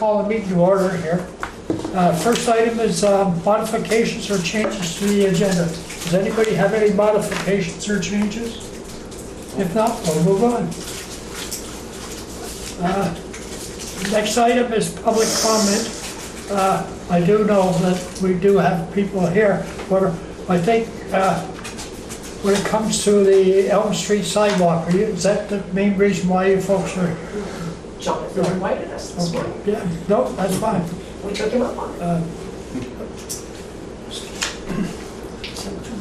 call the meeting to order here. First item is modifications or changes to the agenda. Does anybody have any modifications or changes? If not, we'll move on. Next item is public comment. I do know that we do have people here, but I think when it comes to the Elm Street sidewalk, is that the main reason why you folks are... Jonathan invited us this morning. Yeah, no, that's fine. We took him up on it.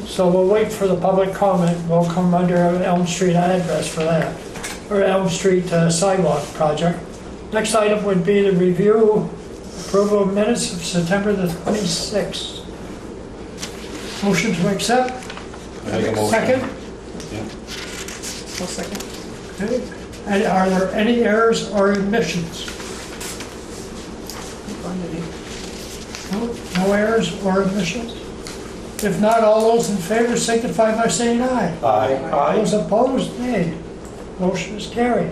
So we'll wait for the public comment. We'll come under an Elm Street address for that, or Elm Street sidewalk project. Next item would be the review, approval of minutes of September the 26th. Motion to accept? Second? Yeah. One second. Okay. And are there any errors or omissions? No errors or omissions? If not, all those in favor signify by saying aye. Aye. Those opposed, nay. Motion is carried.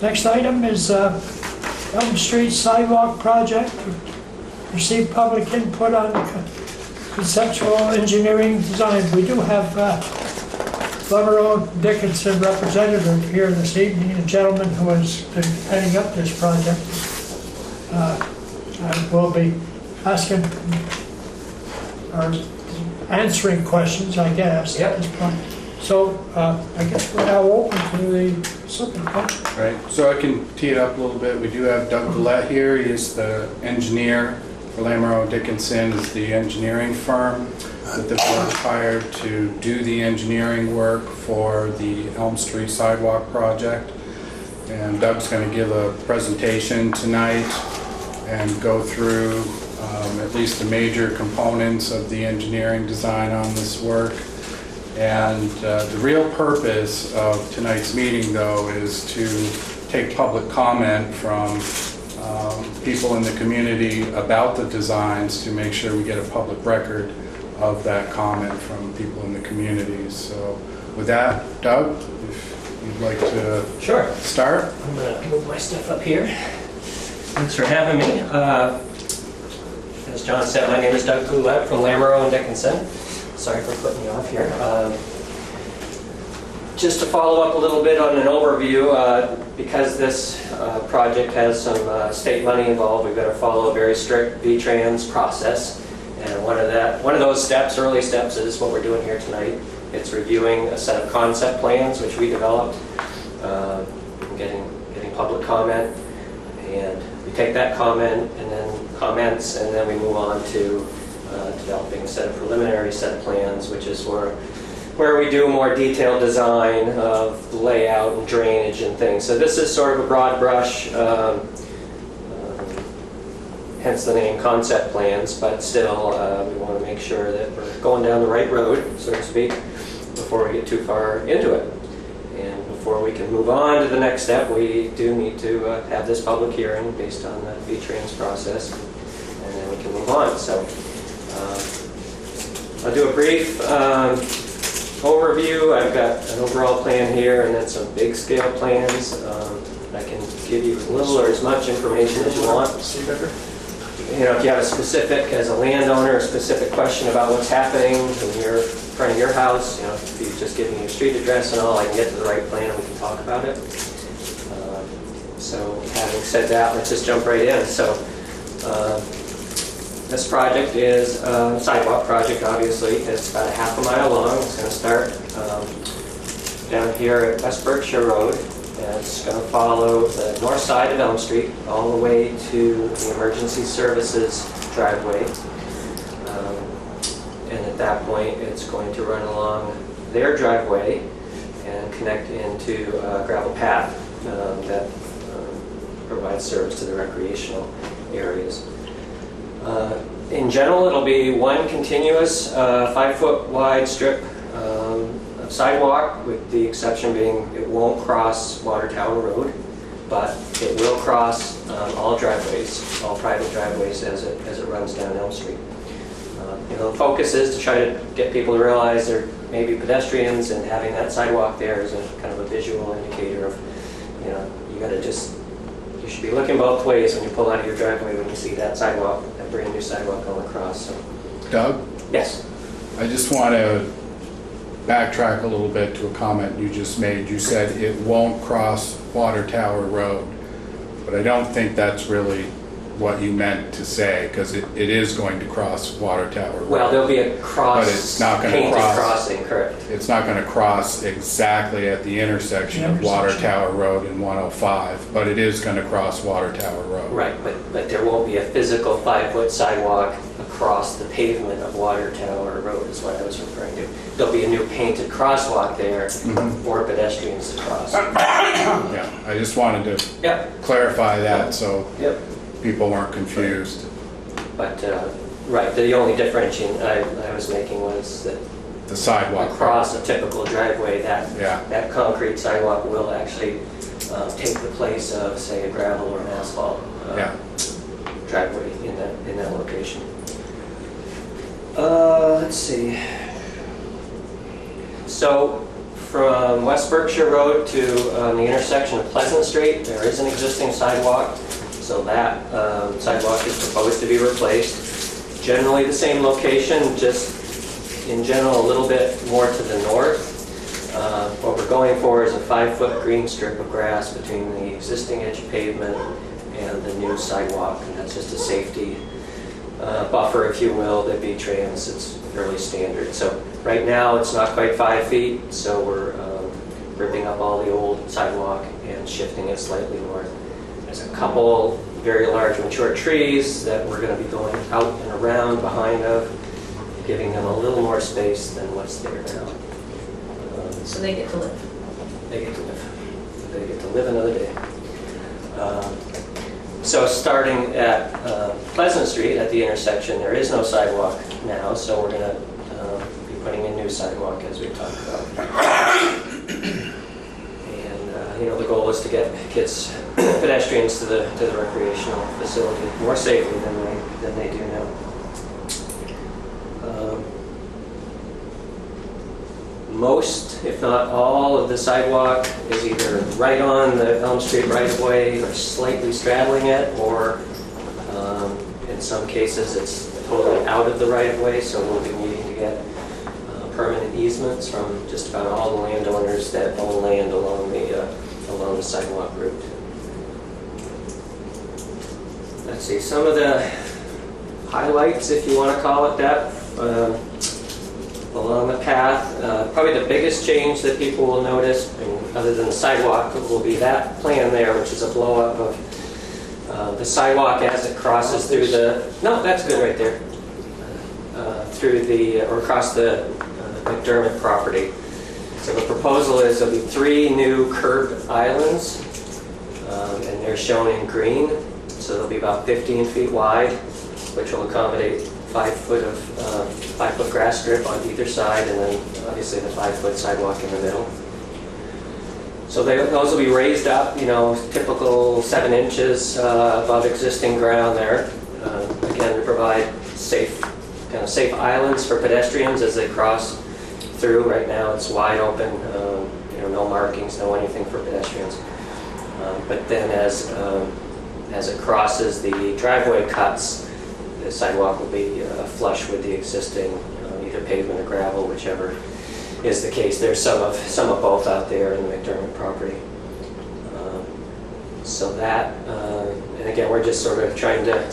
Next item is Elm Street sidewalk project. Receive public input on conceptual engineering design. We do have Lamoureux Dickinson representative here this evening, a gentleman who has been heading up this project. And we'll be asking or answering questions, I guess, Yep. at this point. So I guess we're now open to the subject. Right, so I can tee it up a little bit. We do have Doug Gillette here. He is the engineer for Lamoureux Dickinson, is the engineering firm that the board hired to do the engineering work for the Elm Street sidewalk project. And Doug's going to give a presentation tonight and go through at least the major components of the engineering design on this work. And the real purpose of tonight's meeting, though, is to take public comment from people in the community about the designs to make sure we get a public record of that comment from people in the community. So with that, Doug, if you'd like to Sure. start. I'm going to move my stuff up here. Thanks for having me. As John said, my name is Doug Goulet from Lamoureux Dickinson. Sorry for putting you off here. Just to follow up a little bit on an overview, because this project has some state money involved, we've got to follow a very strict V-Trans process. And one of those steps, early steps, is what we're doing here tonight. It's reviewing a set of concept plans which we developed, getting public comment, and we take that comment and then comments, and then we move on to developing a set of preliminary set of plans, which is where we do more detailed design of layout and drainage and things. So this is sort of a broad brush, hence the name concept plans, but still we want to make sure that we're going down the right road, so to speak, before we get too far into it. And before we can move on to the next step, we do need to have this public hearing based on the V-Trans process, and then we can move on. So I'll do a brief overview. I've got an overall plan here and then some big scale plans. I can give you as little or as much information as you want. You know, if you have a specific, as a landowner, a specific question about what's happening in front of your house, you know, if you just give me your street address and all, I can get to the right plan and we can talk about it. So having said that, let's just jump right in. So this project is a sidewalk project, obviously. It's about a half a mile long. It's going to start down here at West Berkshire Road. And it's going to follow the north side of Elm Street all the way to the emergency services driveway. And at that point, it's going to run along their driveway and connect into a gravel path that provides service to the recreational areas. In general, it'll be one continuous 5-foot wide strip of sidewalk, with the exception being it won't cross Water Tower Road, but it will cross all driveways, all private driveways as it runs down Elm Street. You know, the focus is to try to get people to realize there may be pedestrians, and having that sidewalk there is a kind of a visual indicator of, you know, you you should be looking both ways when you pull out of your driveway when you see that sidewalk, that brand new sidewalk going across. So, Doug, yes. I just want to backtrack a little bit to a comment you just made. You said it won't cross Water Tower Road, but I don't think that's really what you meant to say, because it is going to cross Water Tower Road. Well, there'll be a cross, But it's not going to painted cross. crossing, correct. It's not going to cross exactly at the intersection of Water Tower Road and 105, but it is going to cross Water Tower Road. Right, but there won't be a physical 5-foot sidewalk across the pavement of Water Tower Road is what I was referring to. There'll be a new painted crosswalk there for pedestrians to cross. Yeah, I just wanted to Yep, clarify that so yep. people weren't confused. But, right, the only differentiation I was making was that The sidewalk. across a typical driveway, Yeah. that concrete sidewalk will actually take the place of, say, a gravel or an asphalt Yeah. driveway in that location. Let's see. So from West Berkshire Road to the intersection of Pleasant Street, there is an existing sidewalk. So that sidewalk is proposed to be replaced. Generally the same location, just in general a little bit more to the north. What we're going for is a 5-foot green strip of grass between the existing edge of pavement and the new sidewalk. And that's just a safety buffer, if you will, that V-Trans, it's fairly standard. So right now it's not quite 5 feet, so we're ripping up all the old sidewalk and shifting it slightly north. There's a couple very large mature trees that we're going to be going out and around behind of, giving them a little more space than what's there now. So they get to live. They get to live. They get to live another day. So starting at Pleasant Street at the intersection, there is no sidewalk now, so we're going to be putting in new sidewalk as we talked about. And the goal is to get kids, pedestrians to the recreational facility more safely than they do now. Most, if not all, of the sidewalk is either right on the Elm Street right-of-way or slightly straddling it, or in some cases it's totally out of the right-of-way, so we'll be needing to get permanent easements from just about all the landowners that own land along the sidewalk route. Let's see, some of the highlights, if you want to call it that, along the path. Probably the biggest change that people will notice, other than the sidewalk, will be that plan there, which is a blow-up of the sidewalk as it crosses through the... No, that's good right there. Or across the McDermott property. So the proposal is there'll be 3 new curb islands, and they're shown in green. So they'll be about 15 feet wide, which will accommodate 5-foot grass strip on either side, and then obviously the 5-foot sidewalk in the middle. So those will be raised up, typical 7 inches above existing ground there. Again, to provide safe islands for pedestrians as they cross through. Right now it's wide open, no markings, no anything for pedestrians. But then as it crosses the driveway cuts, the sidewalk will be flush with the existing either pavement or gravel, whichever is the case. There's some of both out there in the McDermott property. So that, and again, we're just sort of trying to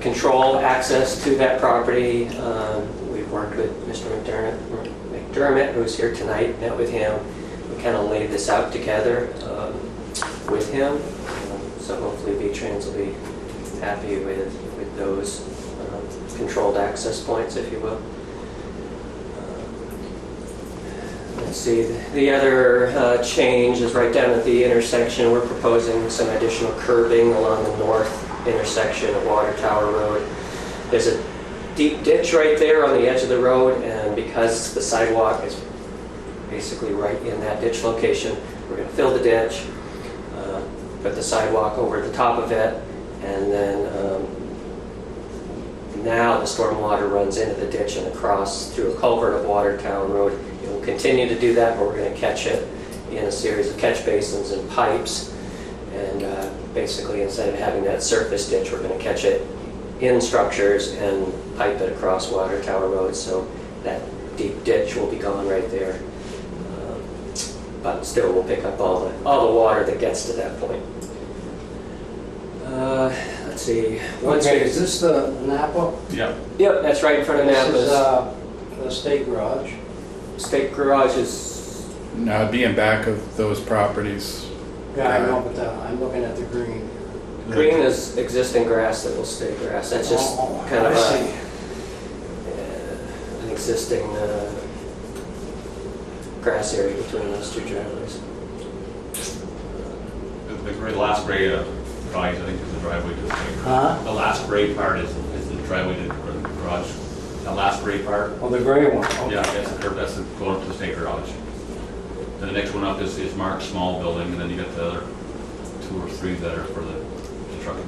control access to that property. We've worked with Mr. McDermott, who's here tonight, met with him. We kind of laid this out together with him. So hopefully V-Trans will be happy with those controlled access points, if you will. Let's see, the other change is right down at the intersection. We're proposing some additional curbing along the north intersection of Water Tower Road. There's a deep ditch right there on the edge of the road, and because the sidewalk is basically right in that ditch location, we're going to fill the ditch, put the sidewalk over the top of it, and then now the stormwater runs into the ditch and across through a culvert of Water Tower Road. It will continue to do that, but we're going to catch it in a series of catch basins and pipes, And basically, instead of having that surface ditch, we're going to catch it in structures and pipe it across Water Tower Road, so that deep ditch will be gone right there. But still, we'll pick up all the water that gets to that point. Let's see. Okay, is this the Napa? Yep. Yep, that's right in front of This is Napa's. the state garage. State garage is, No, it'd be in back of those properties. Yeah, I know, but I'm looking at the green. green is existing grass that will stay grass. That's just Oh, kind of I see. an existing grass area between those two driveways. The last gray drawings, I think, is the driveway to the state. Huh? The last gray part is the driveway to the garage. The last gray part, Oh, the gray one. Okay. yeah, that's the curb, that's the going up to the state garage. Then the next one up is Mark's small building, and then you got the other 2 or 3 that are for the trucking.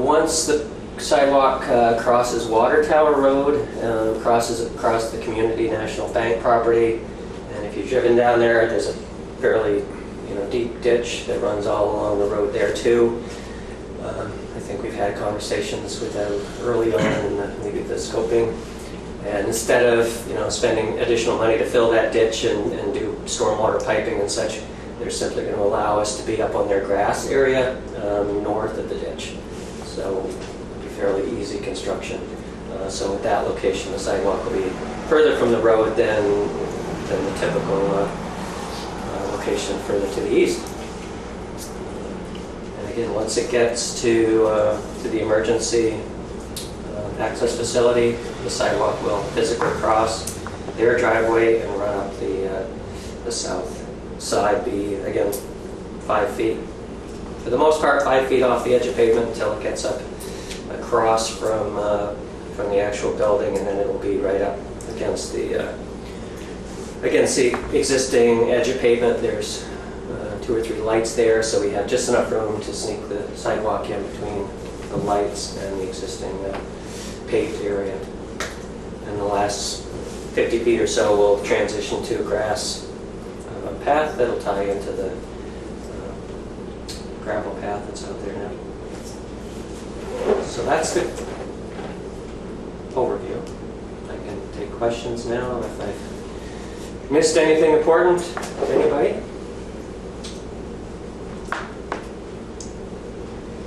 Once the sidewalk crosses Water Tower Road, crosses across the Community National Bank property, and if you've driven down there, there's a fairly deep ditch that runs all along the road there too. I think we've had conversations with them early on in maybe the scoping. And instead of spending additional money to fill that ditch and do stormwater piping and such, they're simply going to allow us to be up on their grass area north of the ditch. So it'll be fairly easy construction. So at that location, the sidewalk will be further from the road than the typical location further to the east. And again, once it gets to the emergency access facility, the sidewalk will physically cross their driveway and run up the south side, be again 5 feet. For the most part, 5 feet off the edge of pavement until it gets up across from the actual building, and then it will be right up against the existing edge of pavement. There's 2 or 3 lights there, so we have just enough room to sneak the sidewalk in between the lights and the existing paved area. And the last 50 feet or so will transition to a grass path that'll tie into the gravel path that's out there now. So that's the overview. I can take questions now if I've missed anything important. Anybody?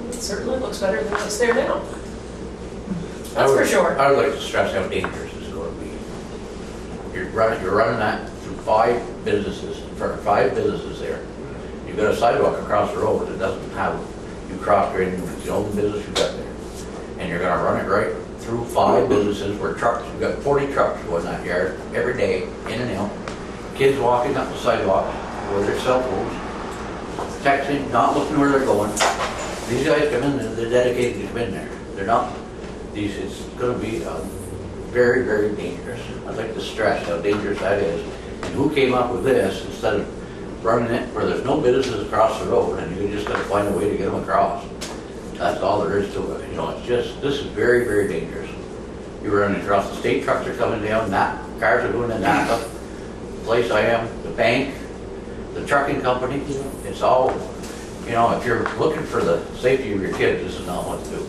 It certainly looks better than what's there now. That's for sure. I would like to stress how dangerous this is going to be. You're running that through 5 businesses, in front of 5 businesses there. You've got a sidewalk across the road that doesn't have, you cross right into the only business you've got there. And you're going to run it right through 5 businesses where trucks, you've got 40 trucks going that yard every day, in and out. Kids walking up the sidewalk with their cell phones, texting, not looking where they're going. These guys come in, they're dedicated to come in there. They're not. It's going to be very, very dangerous. I'd like to stress how dangerous that is. And who came up with this instead of running it where there's no businesses across the road and you just got to find a way to get them across. That's all there is to it. It's just, this is very, very dangerous. You're running across, the state trucks are coming down, cars are going in Napa, the place I am, the bank, the trucking company. It's all, if you're looking for the safety of your kids, this is not what to do.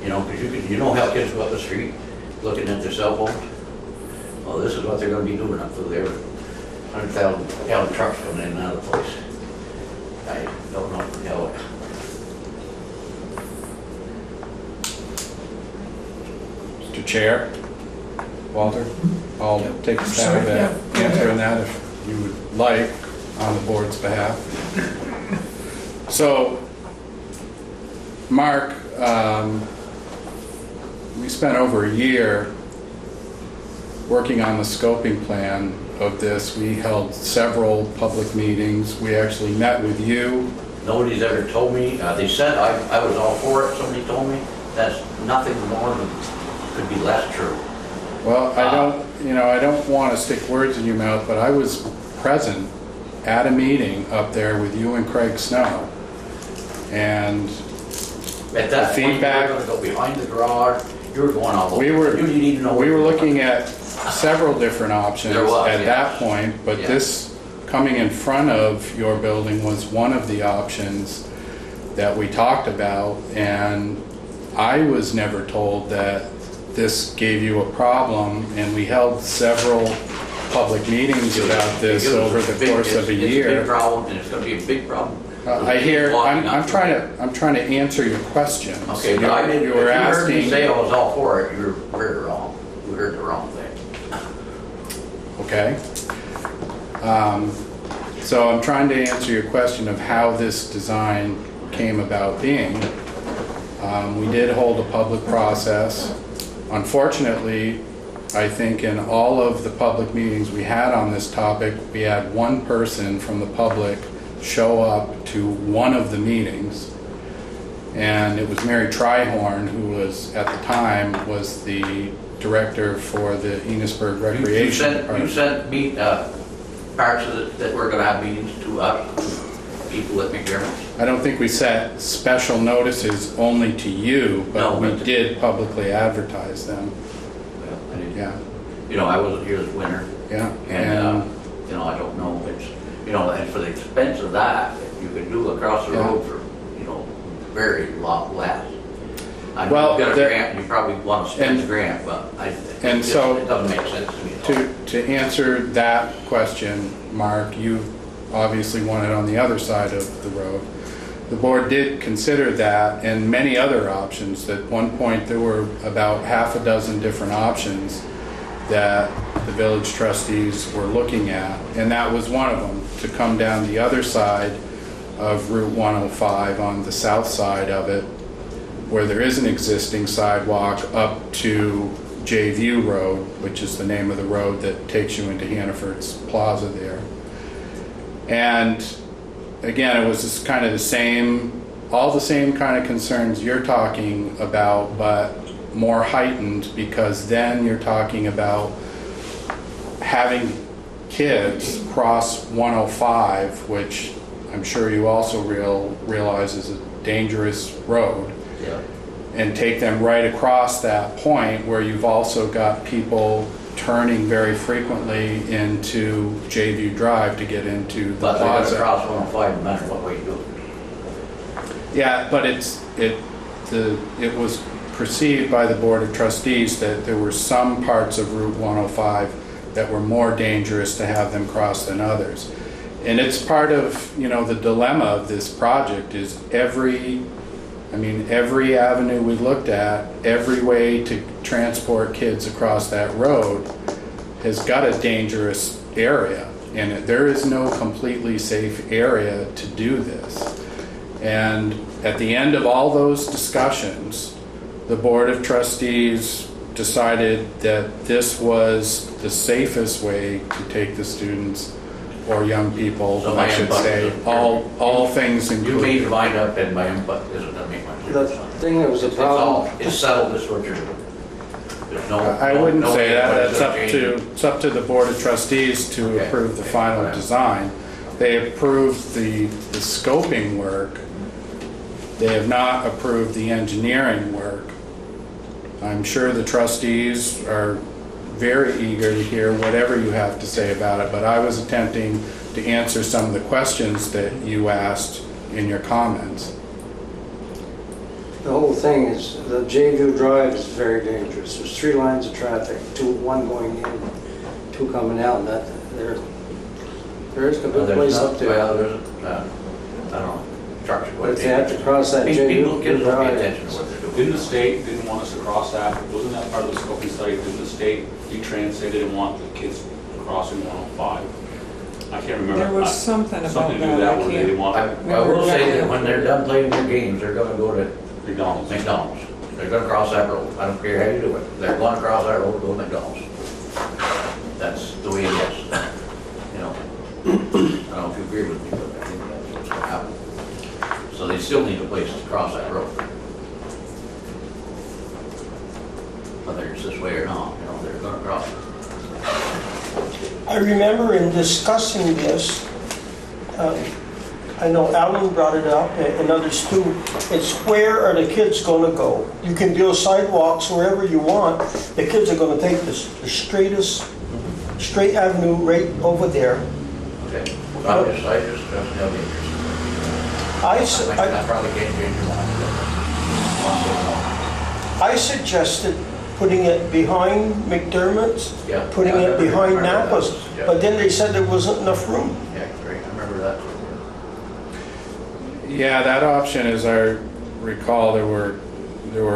Because you know how kids go up the street looking at their cell phones? Well, this is what they're going to be doing up through there. 100,000 trucks coming in and out of the place. I don't know how it. Mr. Chair, Walter, I'll take a stab at answering that if you would like on the board's behalf. So, Mark, we spent over a year working on the scoping plan of this. We held several public meetings. We actually met with you. Nobody's ever told me. They said I was all for it. Somebody told me that's nothing more than could be less true. Well, I don't want to stick words in your mouth, but I was present at a meeting up there with you and Craig Snow. And at that feedback, point, you were going to go behind the garage. You were going all over. We were, you didn't even know we were looking at several different options at that point, but yeah. this coming in front of your building was one of the options that we talked about, and I was never told that this gave you a problem, and we held several public meetings about this over the course of a It's a year. big problem, and it's gonna be a big problem. I hear, I'm trying to answer your question. Okay, but I didn't, You if were you heard me asking, say I was all for it, you're very wrong. You heard the wrong thing. okay. So I'm trying to answer your question of how this design came about being. We did hold a public process. Unfortunately, I think in all of the public meetings we had on this topic, we had one person from the public show up to one of the meetings. And it was Mary Trihorn, who was, at the time, was the director for the Enosburg Recreation You Department. sent me, parts of it that we're gonna have meetings to us, people at McDermott. I don't think we set special notices only to you, No, but we but- did publicly advertise them. Well, I didn't- Yeah, You know, I wasn't here this winter, yeah. and, you know, I don't know, it's, you know, and for the expense of that, you could do across the Yeah. road for, you know, very lot less. I know Well, you've got a the- grant, you probably want to spend the and- grant, but and so- it doesn't make sense to me at all. To answer that question, Mark, you obviously want it on the other side of the road. The board did consider that and many other options. At one point, there were about half a dozen different options that the village trustees were looking at, and that was one of them, to come down the other side of Route 105 on the south side of it, where there is an existing sidewalk up to J View Road, which is the name of the road that takes you into Hannaford's Plaza there. And again, it was just kind of the same, all the same kind of concerns you're talking about, but more heightened, because then you're talking about having kids cross 105, which I'm sure you also realize is a dangerous road, Yeah. and take them right across that point where you've also got people turning very frequently into J View Drive to get into the But they're gonna plaza. cross 105 no matter what way you do it. Yeah, but it was perceived by the Board of Trustees that there were some parts of Route 105 that were more dangerous to have them cross than others. And it's part of, you know, the dilemma of this project is every avenue we looked at, every way to transport kids across that road has got a dangerous area. And there is no completely safe area to do this. And at the end of all those discussions, the Board of Trustees decided that this was the safest way to take the students or young people, So I my should input say, is- all things You made included. your mind up, and my input isn't gonna make much The difference. thing that was a It's all, problem, it's settled, this is what you're doing. There's no. I wouldn't no say that, input, that's no up change. to, it's up to the Board of Trustees to Okay. approve the final Whatever. design. They approved the scoping work, they have not approved the engineering work. I'm sure the trustees are very eager to hear whatever you have to say about it, but I was attempting to answer some of the questions that you asked in your comments. the whole thing is, the J View Drive is very dangerous. There's 3 lines of traffic, one going in, 2 coming out, and that, there is a Well, good there's place not- up there. Well, there's, I don't know, trucks are But quite if they have to dangerous. cross that J People, View kids don't pay Drive. attention to what they're doing. Didn't the state didn't want us to cross that? Wasn't that part of the scoping study? Didn't the state, V-Trans, say they didn't want the kids crossing 105? I can't remember. There was something about Something to do with that, that, I where they can't. didn't want I will say that when they're done playing their games, they're gonna go to McDonald's. McDonald's. They're gonna cross that road. I don't care how you do it. They're gonna cross that road, go to McDonald's. That's the way it is. You know, I don't know if you agree with me, but I think that's what's gonna happen. So they still need a place to cross that road. Whether it's this way or not, you know, they're gonna cross it. I remember in discussing this, I know Alan brought it up and others too, it's where are the kids going to go? You can build sidewalks wherever you want. The kids are going to take the straight avenue right over there. Okay. Well, I just have interest. I probably can't change your mind. I suggested putting it behind McDermott's, Yeah. putting Yeah, I it behind remember that. Napa's, Yeah. but then they said there wasn't enough room. Yeah, great, I remember that. Yeah, that option, as I recall, there were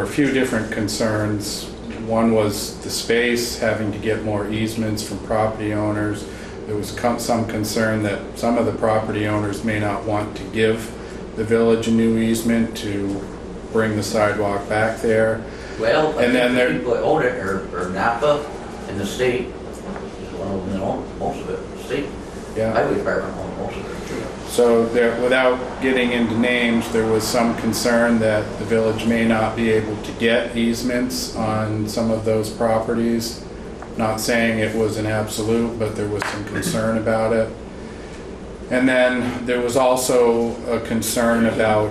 a few different concerns. One was the space, having to get more easements from property owners. There was some concern that some of the property owners may not want to give the village a new easement to bring the sidewalk back there. Well, I And then think there- the people that own it are Napa and the state, is one of them that own most of it, the state Yeah. highway department owns most of it. So there, without getting into names, there was some concern that the village may not be able to get easements on some of those properties. Not saying it was an absolute, but there was some concern about it. And then there was also a concern about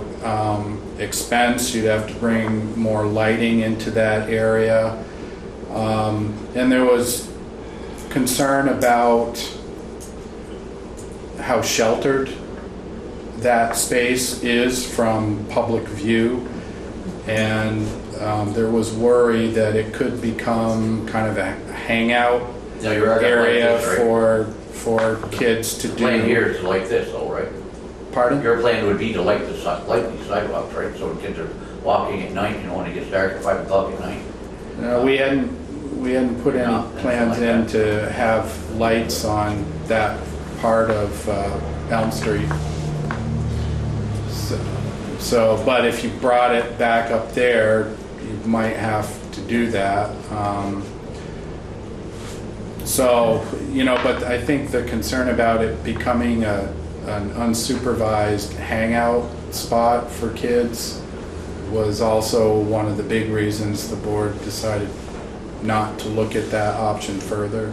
expense. You'd have to bring more lighting into that area. And there was concern about how sheltered that space is from public view. And there was worry that it could become kind of a hangout Now, you're like area this, right? for kids to The plan do. here is like this, though, right? Pardon? Your plan would be to light these sidewalks, right? So the kids are walking at night, you know, when it gets dark at 5 o'clock at night. No, we hadn't put any No, plans nothing in like to have lights on that part of Elm Street. So, but if you brought it back up there, you might have to do that. So, you know, but I think the concern about it becoming an unsupervised hangout spot for kids was also one of the big reasons the board decided not to look at that option further.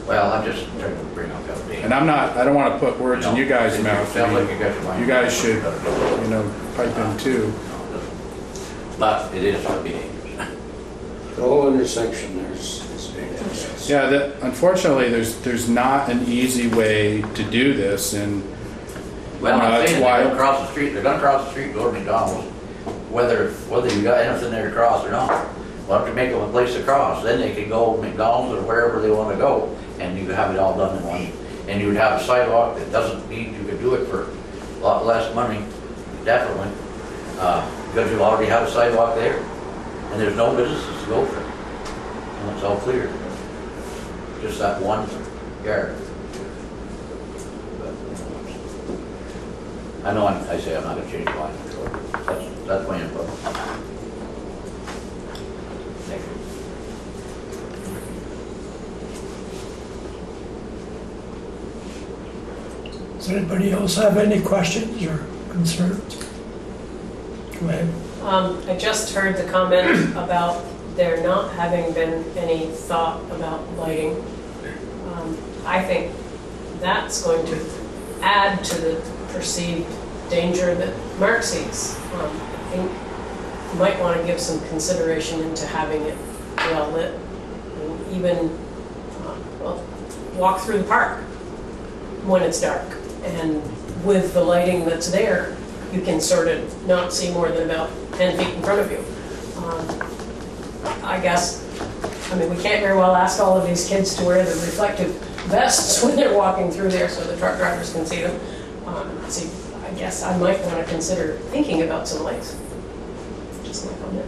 Well, I'm just trying to bring up that date. And I don't want to put words in you guys' mouth. Sounds like you got your mind. You guys should, you know, pipe in too. But it is going to be dangerous. The whole intersection there's dangerous. Yeah, unfortunately, there's not an easy way to do this, and Well, No, I'm that's saying why- they're gonna cross the street, they're gonna cross the street, and go to McDonald's, whether you got anything there to cross or not. Why don't you make them a place to cross, then they can go to McDonald's or wherever they wanna go, and you could have it all done in one. And you would have a sidewalk that doesn't need, you could do it for a lot less money, definitely. Because you already have a sidewalk there, and there's no businesses to go for. And it's all clear. Just that one yard. I know I say I'm not gonna change my mind, that's my input. Thank you. Does anybody else have any questions or concerns? Go ahead. I just heard the comment about there not having been any thought about lighting. I think that's going to add to the perceived danger that Mark sees. I think you might want to give some consideration into having it well lit, and even walk through the park when it's dark. And with the lighting that's there, you can sort of not see more than about 10 feet in front of you. I guess, I mean, we can't very well ask all of these kids to wear the reflective vests when they're walking through there so the truck drivers can see them. So I guess I might want to consider thinking about some lights. Just my comment.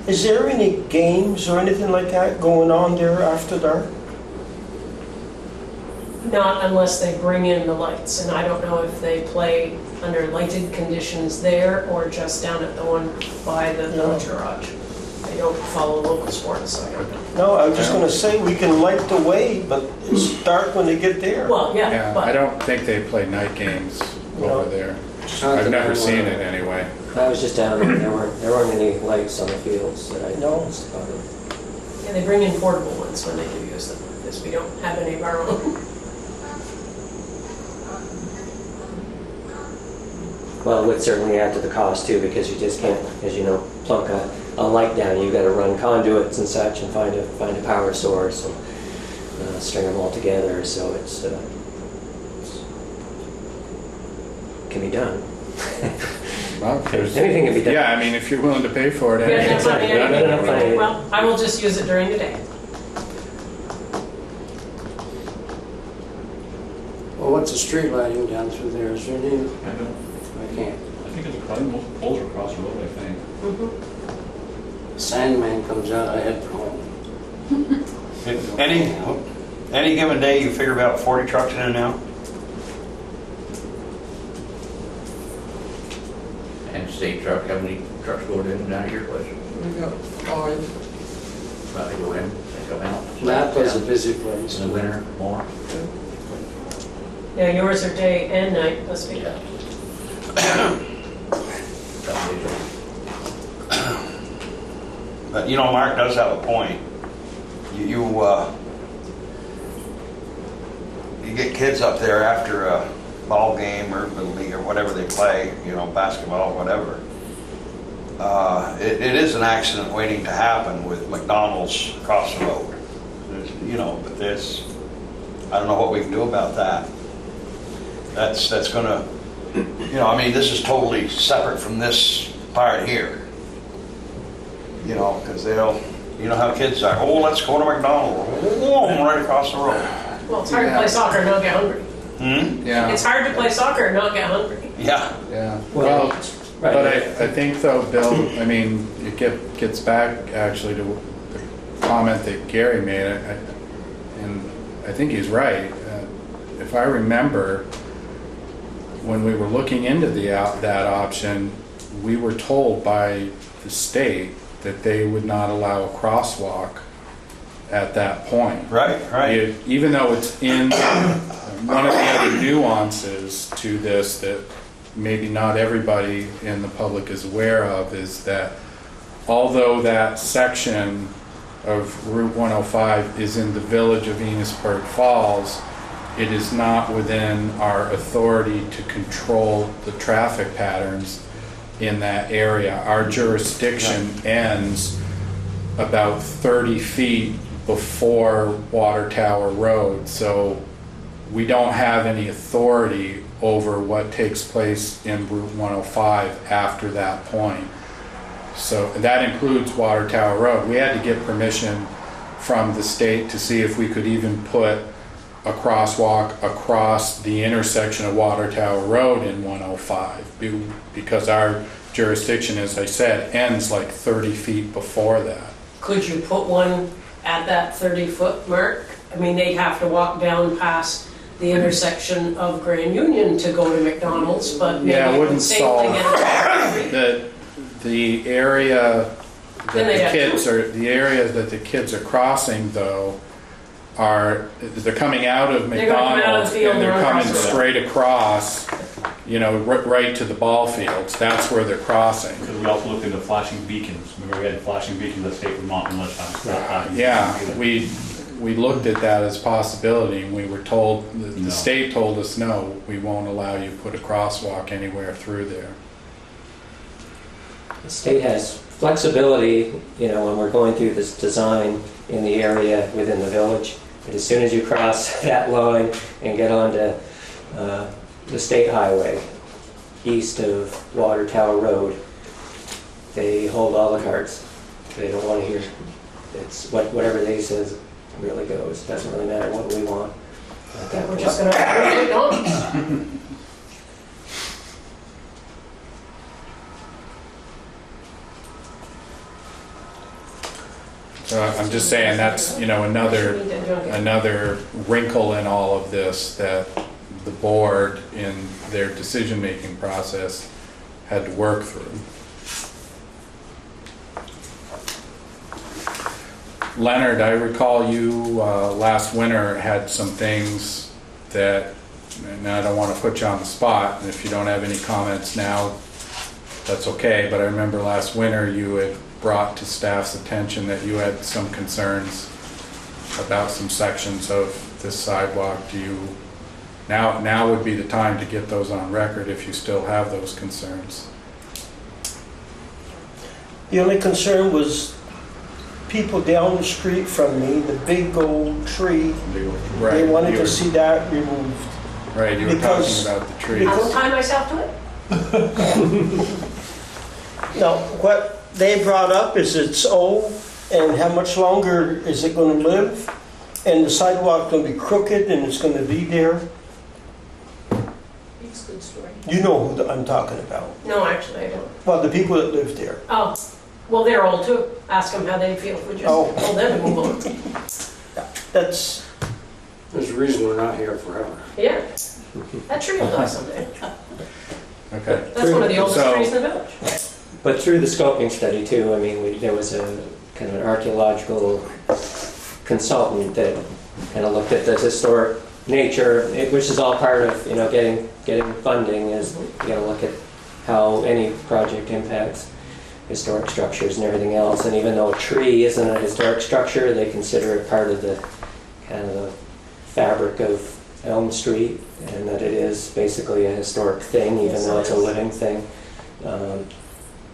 Is there any games or anything like that going on there after dark? Not unless they bring in the lights, and I don't know if they play under lighted conditions there or just down at the one by the village garage. I don't follow local sports, so I don't know. No, I was just gonna say, we can light the way, but it's dark when they get there. Well, yeah, yeah, I but don't think they play night games No. over there. Not I've that never I'm seen aware it of. anyway. I was just down there, there weren't any lights on the fields that I No. noticed about it. yeah, they bring in portable ones when they do use them, because we don't have any of our own. Well, it would certainly add to the cost too, because you just can't, as you know, plunk a light down. You've got to run conduits and such and find a power source. And string them all together, so can be done. Well, there's- Anything can be done. Yeah, I mean, if you're willing to pay for it. Yeah, anything. that's not Yeah, no, no, fine. Well, I will just use it during the day. Well, what's the street lighting down through there? Is there any, I don't, I can't. I think it's across, most poles are across the road, I think. Sandman comes out, I head for home. Any given day, you figure about 40 trucks in and out? And state truck, how many trucks go in and out of your place? We got 5. Well, they go in, they come out. Napa's a Yeah. busy place. In the winter, more. Yeah, yours are day and night, must be. Yeah. Some days But you know, Mark does have a point. You get kids up there after a ball game or little league or whatever they play, you know, basketball, whatever. It is an accident waiting to happen with McDonald's across the road. You know, but there's, I don't know what we can do about that. That's gonna, you know, I mean, this is totally separate from this part here. You know, because they don't, you know how kids are, oh, let's go to McDonald's, oh, right across the road. Well, it's hard to play soccer and not get hungry. Yeah, It's hard to play soccer and not get hungry. Yeah. yeah. Well, Well, right. but I think though, Bill, I mean, it gets back actually to the comment that Gary made, and I think he's right. If I remember, when we were looking into that option, we were told by the state that they would not allow a crosswalk at that point. Right, right. Even though it's in one of the other nuances to this that maybe not everybody in the public is aware of is that although that section of Route 105 is in the village of Enosburg Falls, it is not within our authority to control the traffic patterns in that area. Our jurisdiction ends about 30 feet before Water Tower Road, so we don't have any authority over what takes place in Route 105 after that point. So that includes Water Tower Road. We had to get permission from the state to see if we could even put a crosswalk across the intersection of Water Tower Road in 105 because our jurisdiction, as I said, ends like 30 feet before that. Could you put one at that 30-foot mark? I mean, they'd have to walk down past the intersection of Grand Union to go to McDonald's, but maybe Yeah, it it would wouldn't safely solve get the area that Then they'd the have to- kids are, the areas that the kids are crossing though are, they're coming out of They're gonna come out of McDonald's the field and they're and coming across the road. straight across, you know, right to the ball fields. That's where they're crossing. Because we also looked into flashing beacons. Remember we had flashing beacons that state Vermont and Enosburg. Yeah, we looked at that as a possibility and we were told, the No. state told us, no, we won't allow you to put a crosswalk anywhere through there. The state has flexibility, you know, when we're going through this design in the area within the village. But as soon as you cross that line and get onto the state highway east of Water Tower Road, they hold all the cards. They don't want to hear. It's whatever they says really goes. Doesn't really matter what we want at that We're point. just gonna have to McDonald's. So I'm just saying that's, you know, another wrinkle in all of this that the board in their decision-making process had to work through. Leonard, I recall you last winter had some things that, and I don't want to put you on the spot, and if you don't have any comments now, that's okay, but I remember last winter you had brought to staff's attention that you had some concerns about some sections of this sidewalk. Do you, now would be the time to get those on record if you still have those concerns. The only concern was people down the street from me, the big old tree, Right. they wanted you to were- see that removed. Right, you were because- talking about the tree. I will tie myself to it. Now, what they brought up is it's old, and how much longer is it gonna live? And the sidewalk gonna be crooked, and it's gonna be there. It's a good story. You know who I'm talking about. No, actually, I don't. Well, the people that live there. Oh, well, they're old too. Ask them how they feel. We just Oh. told them to move on. That's, There's a reason we're not here forever. Yeah. That tree will die someday. Okay. That's one of the oldest So- trees in the village. But through the scoping study too, I mean, there was a kind of an archaeological consultant that kind of looked at the historic nature, which is all part of, getting funding is, look at how any project impacts historic structures and everything else. And even though a tree isn't a historic structure, they consider it part of the kind of the fabric of Elm Street, and that it is basically a historic thing, even though it's a living thing.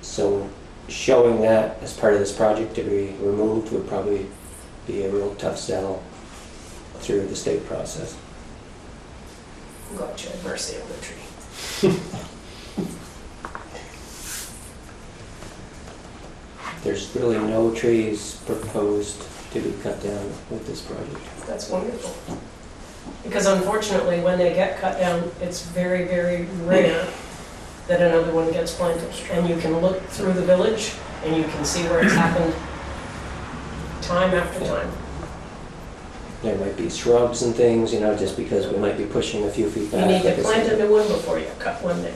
So showing that as part of this project to be removed would probably be a real tough sell through the state process. God, you have mercy on the tree. There's really no trees proposed to be cut down with this project. That's wonderful. Because unfortunately, when they get cut down, it's very, very rare that another one gets planted. And you can look through the village and you can see where it's happened time after time. There might be shrubs and things, just because we might be pushing a few feet You back. need like to I plant said. a new one before you cut one down.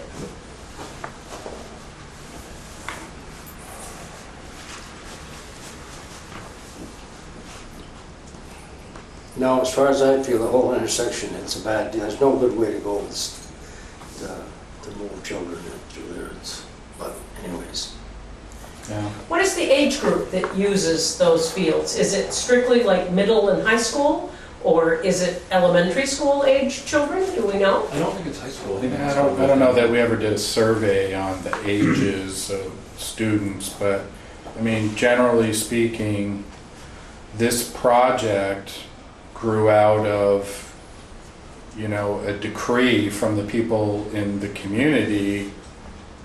No, as far as I feel, the whole intersection, it's a bad deal. There's no good way to go with to move children through there. But anyways, Yeah. What is the age group that uses those fields? Is it strictly like middle and high school? Or is it elementary school age children? Do we know? I don't think it's high school. I think Yeah, it's I don't know that we ever did a survey on the ages of students, but, I mean, generally speaking, this project grew out of, a decree from the people in the community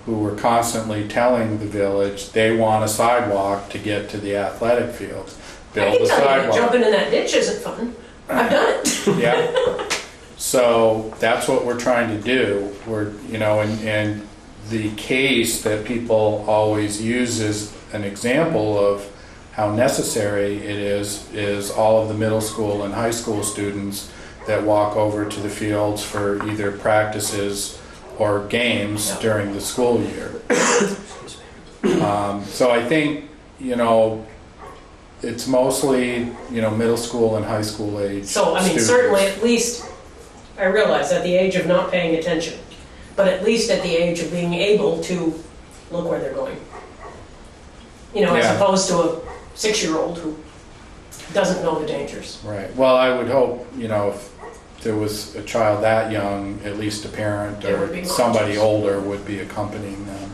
who were constantly telling the village they want a sidewalk to get to the athletic fields. I Build can a tell you that sidewalk. jumping in that ditch isn't fun. I've done it. Yeah. So that's what we're trying to do. And the case that people always use as an example of how necessary it is all of the middle school and high school students that walk over to the fields for either practices or games during the school year. So I think, it's mostly, middle school and high school age So, I mean, students. certainly at least, I realize at the age of not paying attention, but at least at the age of being able to look where they're going. As Yeah. opposed to a 6-year-old who doesn't know the dangers. Right. Well, I would hope, if there was a child that young, at least a parent It would be or somebody conscious. older would be accompanying them.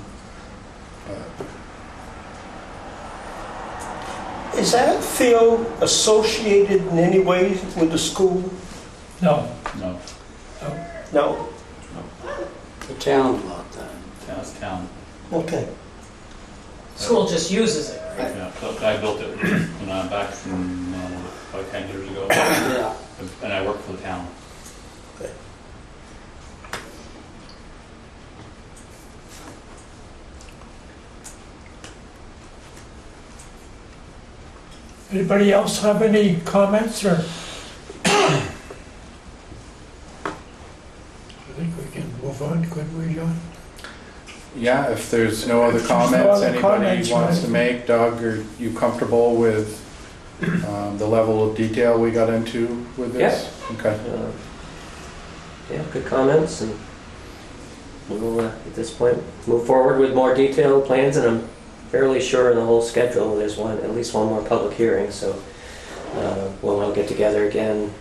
is that field associated in any way with the school? No, No, No? the town bought that. that's town. Okay. School just uses it. Yeah, so I built it when I'm back from about 10 years ago, Yeah. and I worked for the town. anybody else have any comments or? I think we can move on, couldn't we, John? Yeah, if there's no other If there's no comments other anybody comments, wants right. to make, Doug, are you comfortable with the level of detail we got into with this? Okay. Yeah, good comments, and we'll, at this point, move forward with more detailed plans, and I'm fairly sure in the whole schedule, there's at least one more public hearing, so we'll all get together again,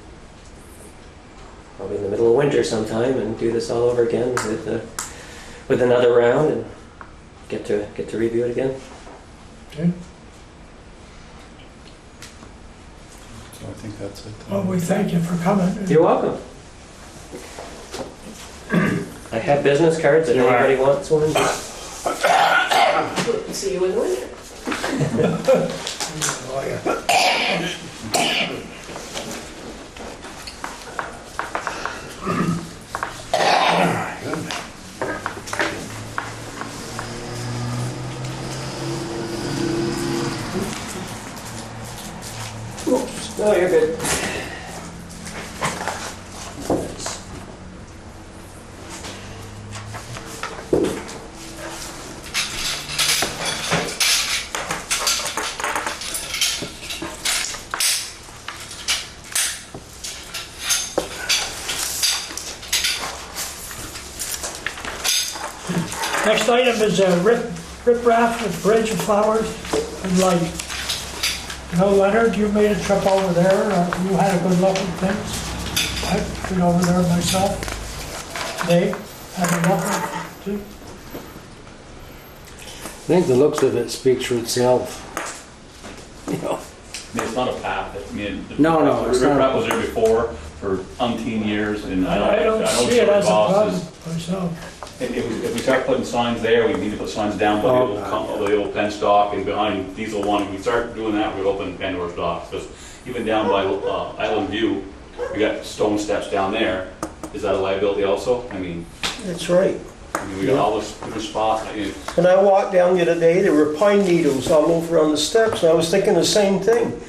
probably in the middle of winter sometime, and do this all over again with another round, and get to review it again. Okay. So I think that's it. Well, we thank you for coming. You're welcome. I have business cards if anybody wants one. See you in the winter. Oops, no, you're good. Next item is a rip-raff with bridge of flowers and light. You know, Leonard, you made a trip over there. You had a good look at things. I've been over there myself. Dave, had a look at it too. I think the looks of it speaks for itself. You know, I mean, it's not a path. I mean, No, it's the not. riprap was there before for umpteen years, and I don't see it as a problem myself. If we start putting signs there, we need to put signs down by the old penstock and behind Diesel One. If we start doing that, we open Pandora's box. Because even down by Island View, we got stone steps down there. Is that a liability also? I mean, That's right. we got all this different spots. When I walked down the other day, there were pine needles all over on the steps, and I was thinking the same thing.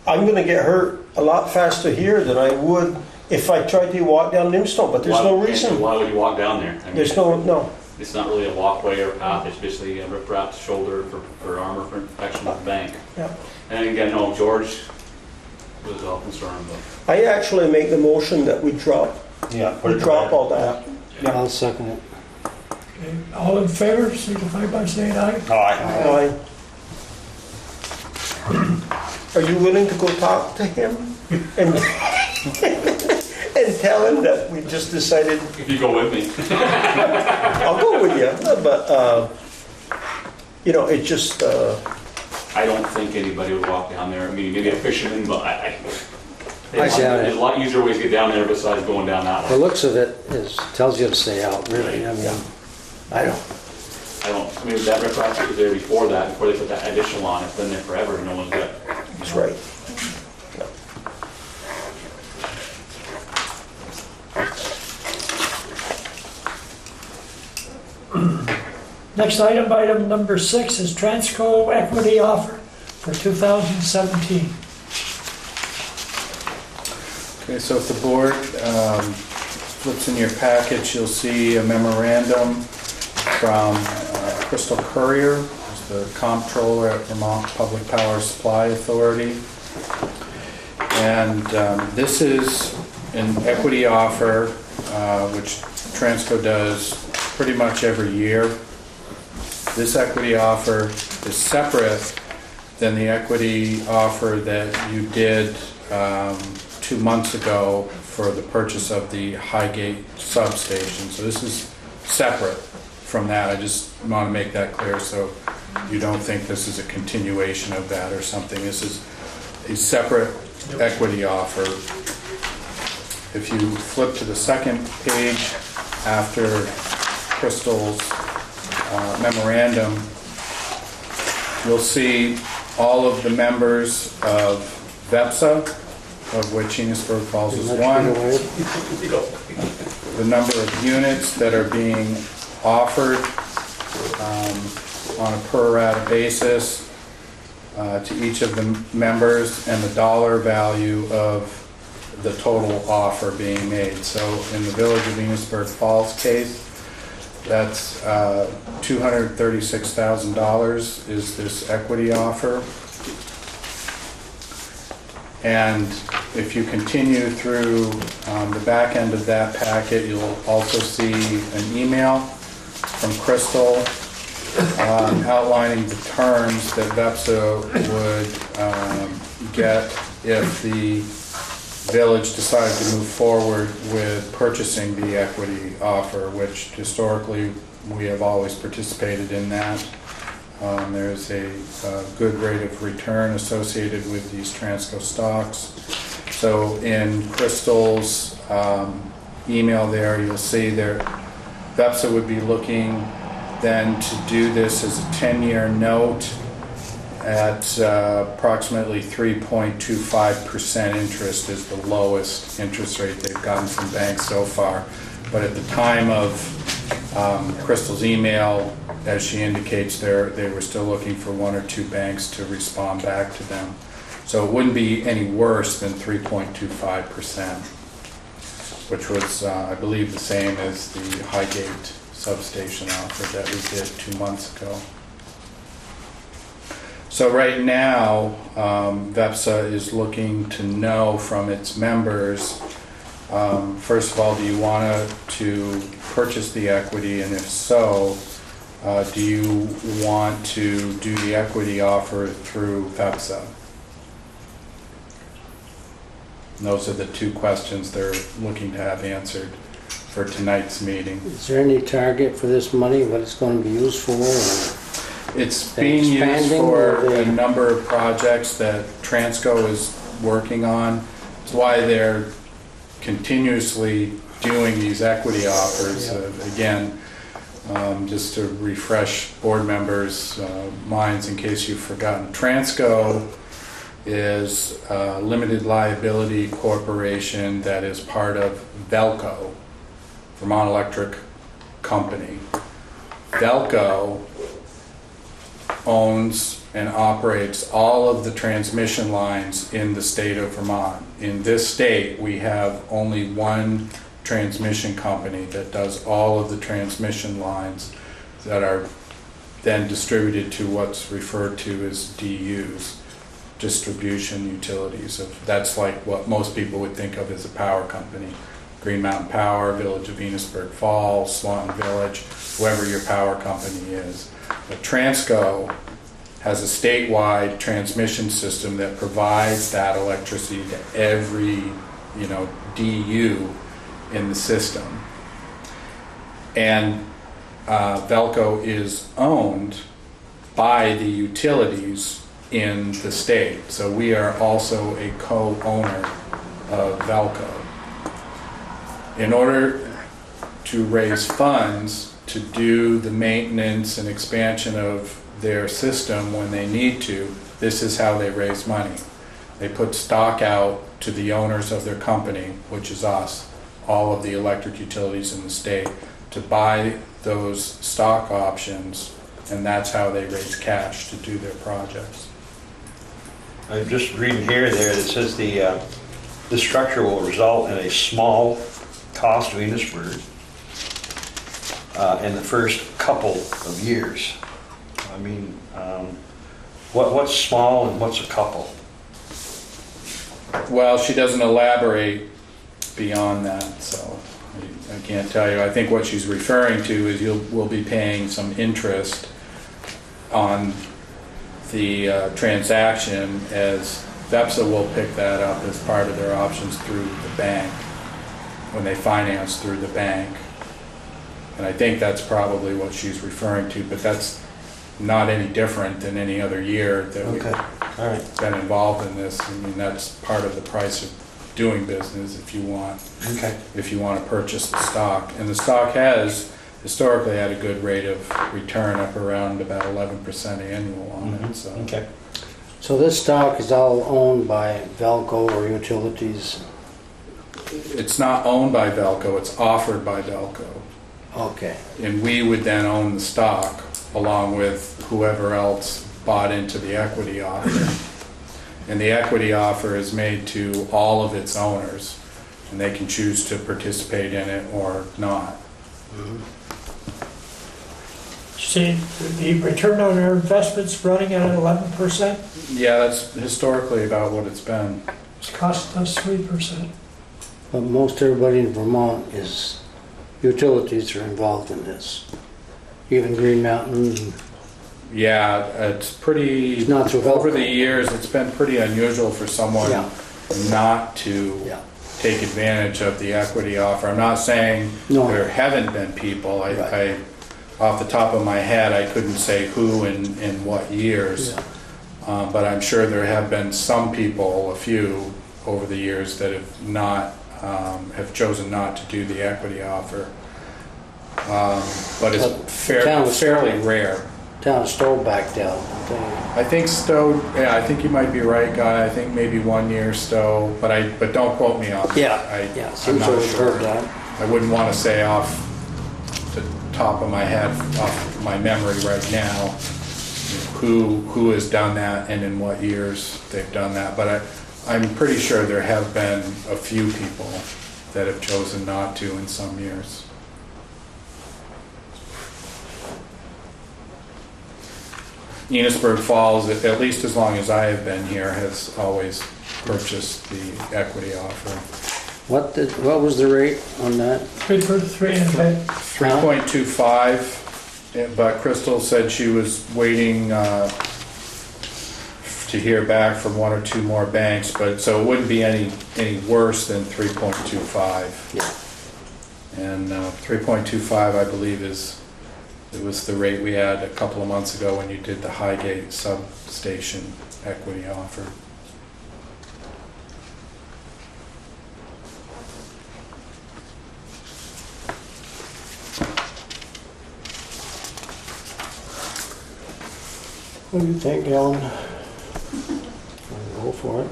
I'm gonna get hurt a lot faster here than I would if I tried to walk down Nimstone, but there's no reason. Why would you walk down there? I mean, There's no. It's not really a walkway or path. It's basically a riprap shoulder for armor for protection of the bank. Yeah. And again, no, George was all concerned, but. I actually make the motion that we drop all that. I'll second it. Okay, all in favor, signify by saying aye. Aye. Are you willing to go talk to him and and tell him that we just decided? If you go with me. I'll go with you, but you know, it just. I don't think anybody would walk down there. I mean, maybe a fisherman, but I doubt there's it. a lot easier ways to get down there besides going down that The one. looks of it tells you to stay out, really. I mean, I don't. I mean, that riprap was there before that, before they put that additional on. It's been there forever and no one's got. That's right. Next item number 6 is Transco equity offer for 2017. Okay, so if the board flips in your package, you'll see a memorandum from Crystal Courier, who's the comptroller at Vermont Public Power Supply Authority. And this is an equity offer, which Transco does pretty much every year. This equity offer is separate than the equity offer that you did 2 months ago for the purchase of the Highgate substation. So this is separate from that. I just want to make that clear so you don't think this is a continuation of that or something. This is a separate equity offer. If you flip to the second page after Crystal's memorandum, you'll see all of the members of VEPSA, of which Enosburg Falls is one, the number of units that are being offered on a per rata basis to each of the members, and the dollar value of the total offer being made. So in the Village of Enosburg Falls case, that's $236,000 is this equity offer. And if you continue through the back end of that packet, you'll also see an email from Crystal outlining the terms that VEPSA would get if the village decided to move forward with purchasing the equity offer, which historically we have always participated in that. There's a good rate of return associated with these Transco stocks. So in Crystal's email there, you'll see there, VEPSA would be looking then to do this as a 10-year note at approximately 3.25% interest is the lowest interest rate they've gotten from banks so far. But at the time of Crystal's email, as she indicates, they were still looking for 1 or 2 banks to respond back to them. So it wouldn't be any worse than 3.25%, which was, I believe, the same as the Highgate substation offer that we did 2 months ago. So right now, VEPSA is looking to know from its members, first of all, do you want to purchase the equity, and if so, do you want to do the equity offer through VEPSA? And those are the 2 questions they're looking to have answered for tonight's meeting. Is there any target for this money, what it's going to be used for? Or it's being used expanding, for or a number of projects that Transco is working on. It's why they're continuously doing these equity offers. Again, just to refresh board members' minds in case you've forgotten, Transco is a limited liability corporation that is part of Velco, Vermont Electric Company. Velco owns and operates all of the transmission lines in the state of Vermont. In this state, we have only one transmission company that does all of the transmission lines that are then distributed to what's referred to as DUs, distribution utilities. That's like what most people would think of as a power company. Green Mountain Power, Village of Enosburg Falls, Swanton Village, whoever your power company is. But Transco has a statewide transmission system that provides that electricity to every, DU in the system. And Velco is owned by the utilities in the state. So we are also a co-owner of Velco. In order to raise funds to do the maintenance and expansion of their system when they need to, this is how they raise money. They put stock out to the owners of their company, which is us, all of the electric utilities in the state, to buy those stock options, and that's how they raise cash to do their projects. I'm just reading here there that says the structure will result in a small cost to Enosburg in the first couple of years. I mean, what's small and what's a couple? Well, she doesn't elaborate beyond that, so I can't tell you. I think what she's referring to is we'll be paying some interest on the transaction, as VEPSA will pick that up as part of their options through the bank when they finance through the bank. And I think that's probably what she's referring to, but that's not any different than any other year that we've been involved in this. I mean, that's part of the price of doing business if you want to purchase the stock. And the stock has historically had a good rate of return, up around about 11% annual on it. So this stock is all owned by Velco or utilities? It's not owned by Velco, it's offered by Velco. Okay. And we would then own the stock along with whoever else bought into the equity offer. And the equity offer is made to all of its owners, and they can choose to participate in it or not. See, the return on our investment's running at 11%. Yeah, that's historically about what it's been. It's cost us 3%. But most everybody in Vermont is, utilities are involved in this. Even Green Mountain. Yeah, it's pretty, It's not through over Velco. the years, it's been pretty unusual for someone not to take advantage of the equity offer. I'm not saying No. there haven't been people. I off the top of my head, I couldn't say who in what years. But I'm sure there have been some people, a few, over the years that have not, have chosen not to do the equity offer. But it's fairly rare. Town of Stowe backed out. I think Stowe, yeah, I think you might be right, Guy. I think maybe 1 year Stowe, but don't quote me on that. Yeah, I'm seems not to have sure. heard that. I wouldn't want to say off the top of my head, off my memory right now, who has done that and in what years they've done that. But I'm pretty sure there have been a few people that have chosen not to in some years. Enosburg Falls, at least as long as I have been here, has always purchased the equity offer. What was the rate on that? 3.25, but Crystal said she was waiting to hear back from one or two more banks, but so it wouldn't be any worse than 3.25. Yeah. And 3.25, I believe, it was the rate we had a couple of months ago when you did the Highgate substation equity offer. What do you think, Ellen? Go for it.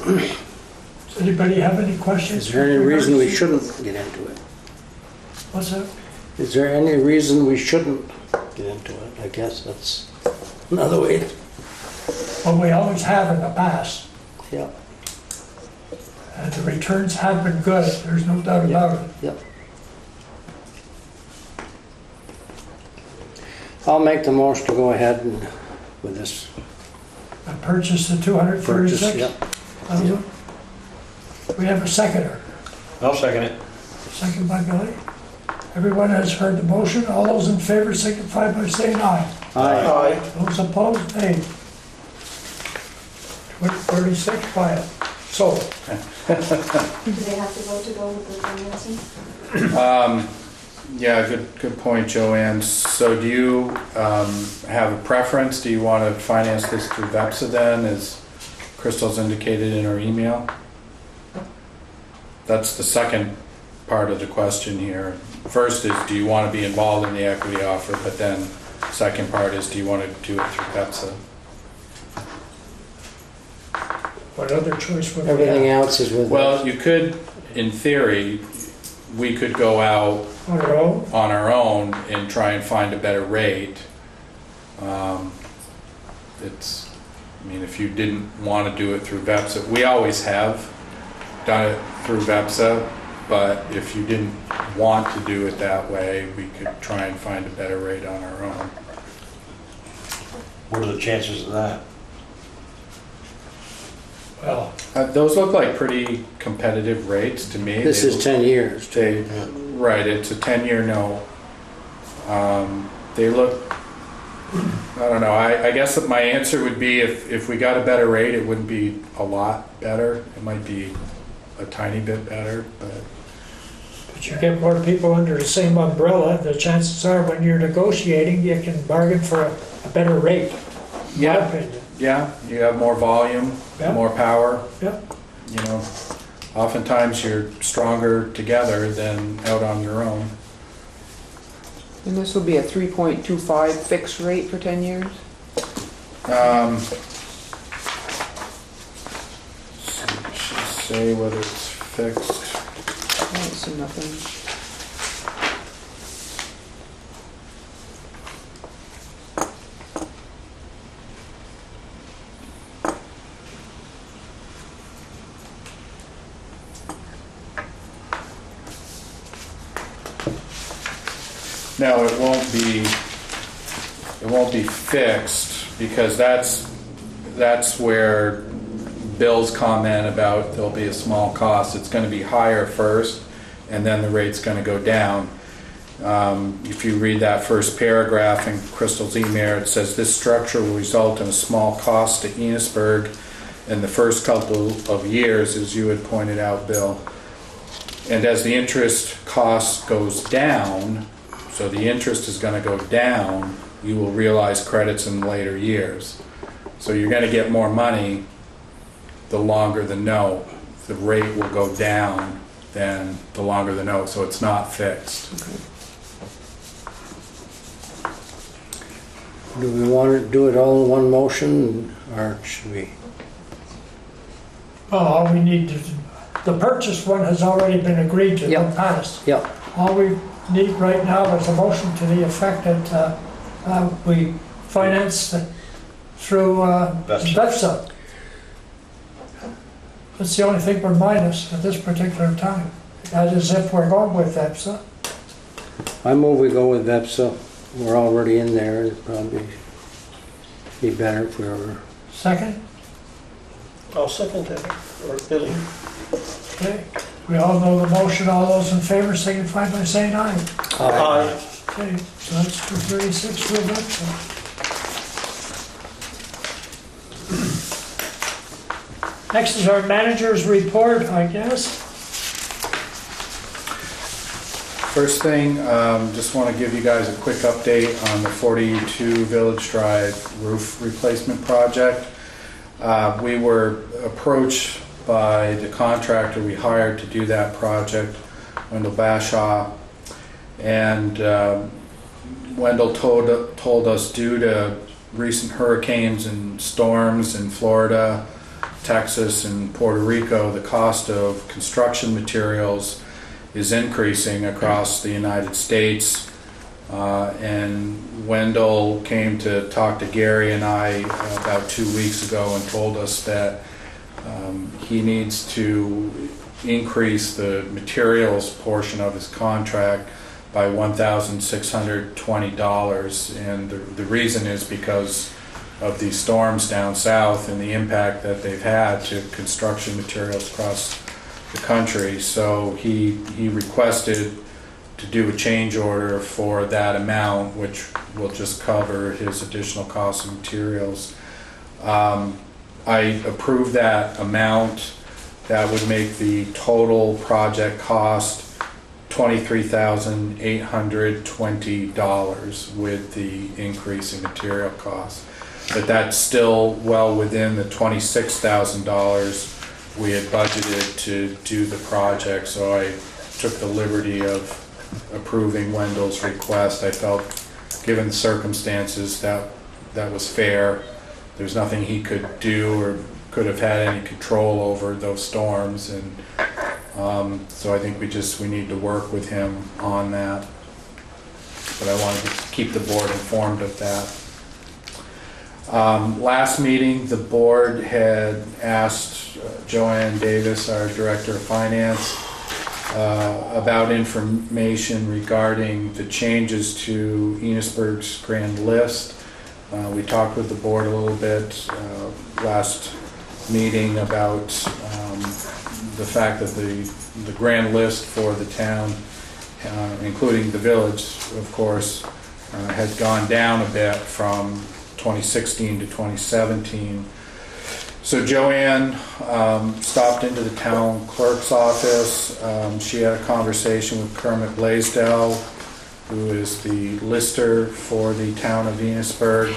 Does anybody have any questions? Is there any reason we shouldn't get into it? What's that? Is there any reason we shouldn't get into it? I guess that's another way. Well, we always have in the past, Yeah, and the returns have been good, there's no doubt about it. yeah. I'll make the motion to go ahead and with this I purchased the purchase. 236. Yeah. We have a seconder. I'll second it. Second by Billy. Everyone has heard the motion. All those in favor signify by saying aye. Aye. Those opposed, nay. 36 quiet. So, Do they have to go with the financing? Yeah, good point, Joanne. So do you have a preference? Do you want to finance this through VEPSA then, as Crystal's indicated in her email? That's the second part of the question here. First is, do you want to be involved in the equity offer? But then second part is, do you want to do it through VEPSA? what other choice would we Everything have? else is with. Well, you could, in theory, we could go out On our own? on our own and try and find a better rate. I mean, if you didn't want to do it through VEPSA, we always have done it through VEPSA, but if you didn't want to do it that way, we could try and find a better rate on our own. What are the chances of that? Well, Those look like pretty competitive rates to me. This They is look- 10 years. Right, it's a 10-year note. They look, I don't know, I guess that my answer would be if we got a better rate, it wouldn't be a lot better. It might be a tiny bit better, but but you get more people under the same umbrella, the chances are when you're negotiating, you can bargain for a better rate. in my yeah, opinion. yeah, you have more volume, Yeah. more power. Yeah. You know, oftentimes you're stronger together than out on your own. And this will be a 3.25 fixed rate for 10 years? Should say whether it's fixed. I don't see nothing. No, it won't be fixed, because that's where Bill's comment about there'll be a small cost. It's gonna be higher first, and then the rate's gonna go down. If you read that first paragraph in Crystal's email, it says this structure will result in a small cost to Enosburg in the first couple of years, as you had pointed out, Bill. And as the interest cost goes down, so the interest is going to go down, you will realize credits in later years. So you're going to get more money the longer the note. The rate will go down then the longer the note, so it's not fixed. Do we want to do it all in one motion, or should we? Well, all we need to, the purchase one has already been agreed to, Yep. and passed. Yeah. All we need right now is a motion to the effect that we finance through BEPSA. That's the only thing we're minus at this particular time. That is if we're going with BEPSA. I move we go with VEPSA. We're already in there. It'd probably be better if we were. Second? I'll second that, or Billy. Okay. We all know the motion. All those in favor signify by saying aye. Aye. Okay, so that's for 36 for BEPSA. Next is our manager's report, I guess. First thing, just want to give you guys a quick update on the 42 Village Drive roof replacement project. We were approached by the contractor we hired to do that project, Wendell Bashaw, and Wendell told us due to recent hurricanes and storms in Florida, Texas, and Puerto Rico, the cost of construction materials is increasing across the United States. And Wendell came to talk to Gary and I about 2 weeks ago and told us that he needs to increase the materials portion of his contract by $1,620. And the reason is because of these storms down south and the impact that they've had to construction materials across the country. So he requested to do a change order for that amount, which will just cover his additional costs of materials. I approved that amount. That would make the total project cost $23,820 with the increase in material costs. But that's still well within the $26,000 we had budgeted to do the project, so I took the liberty of approving Wendell's request. I felt, given the circumstances, that was fair. There's nothing he could do or could have had any control over those storms, and so I think we need to work with him on that. But I wanted to keep the board informed of that. Last meeting, the board had asked Joanne Davis, our Director of Finance, about information regarding the changes to Enosburg's grand list. We talked with the board a little bit last meeting about the fact that the grand list for the town, including the village, of course, had gone down a bit from 2016 to 2017. So Joanne stopped into the town clerk's office. She had a conversation with Kermit Blaisdell, who is the lister for the town of Enosburg.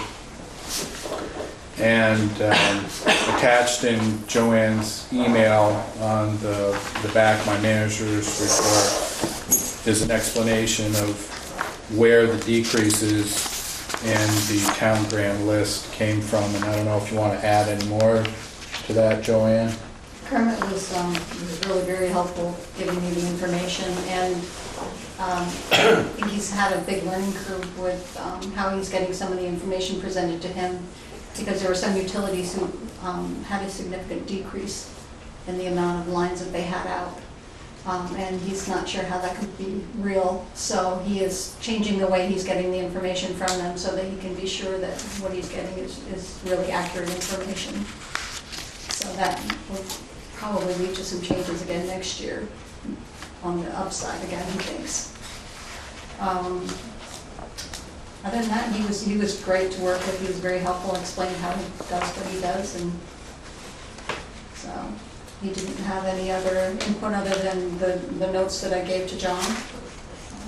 And attached in Joanne's email on the back of my manager's report is an explanation of where the decreases in the town grand list came from, and I don't know if you want to add any more to that, Joanne? Kermit was really very helpful giving me the information, and I think he's had a big learning curve with how he's getting some of the information presented to him, because there were some utilities who had a significant decrease in the amount of lines that they had out. And he's not sure how that could be real, so he is changing the way he's getting the information from them so that he can be sure that what he's getting is really accurate information. So that will probably lead to some changes again next year on the upside again, he thinks. Other than that, he was great to work with. He was very helpful, explained how he does what he does, and so he didn't have any other input other than the notes that I gave to John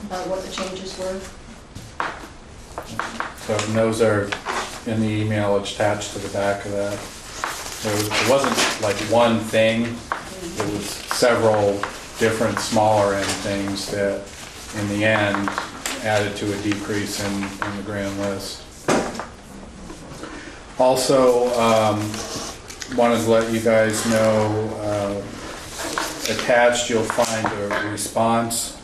about what the changes were. So and those are in the email attached to the back of that. It wasn't like one thing, it was several different smaller end things that in the end added to a decrease in the grand list. Also, wanted to let you guys know, attached you'll find a response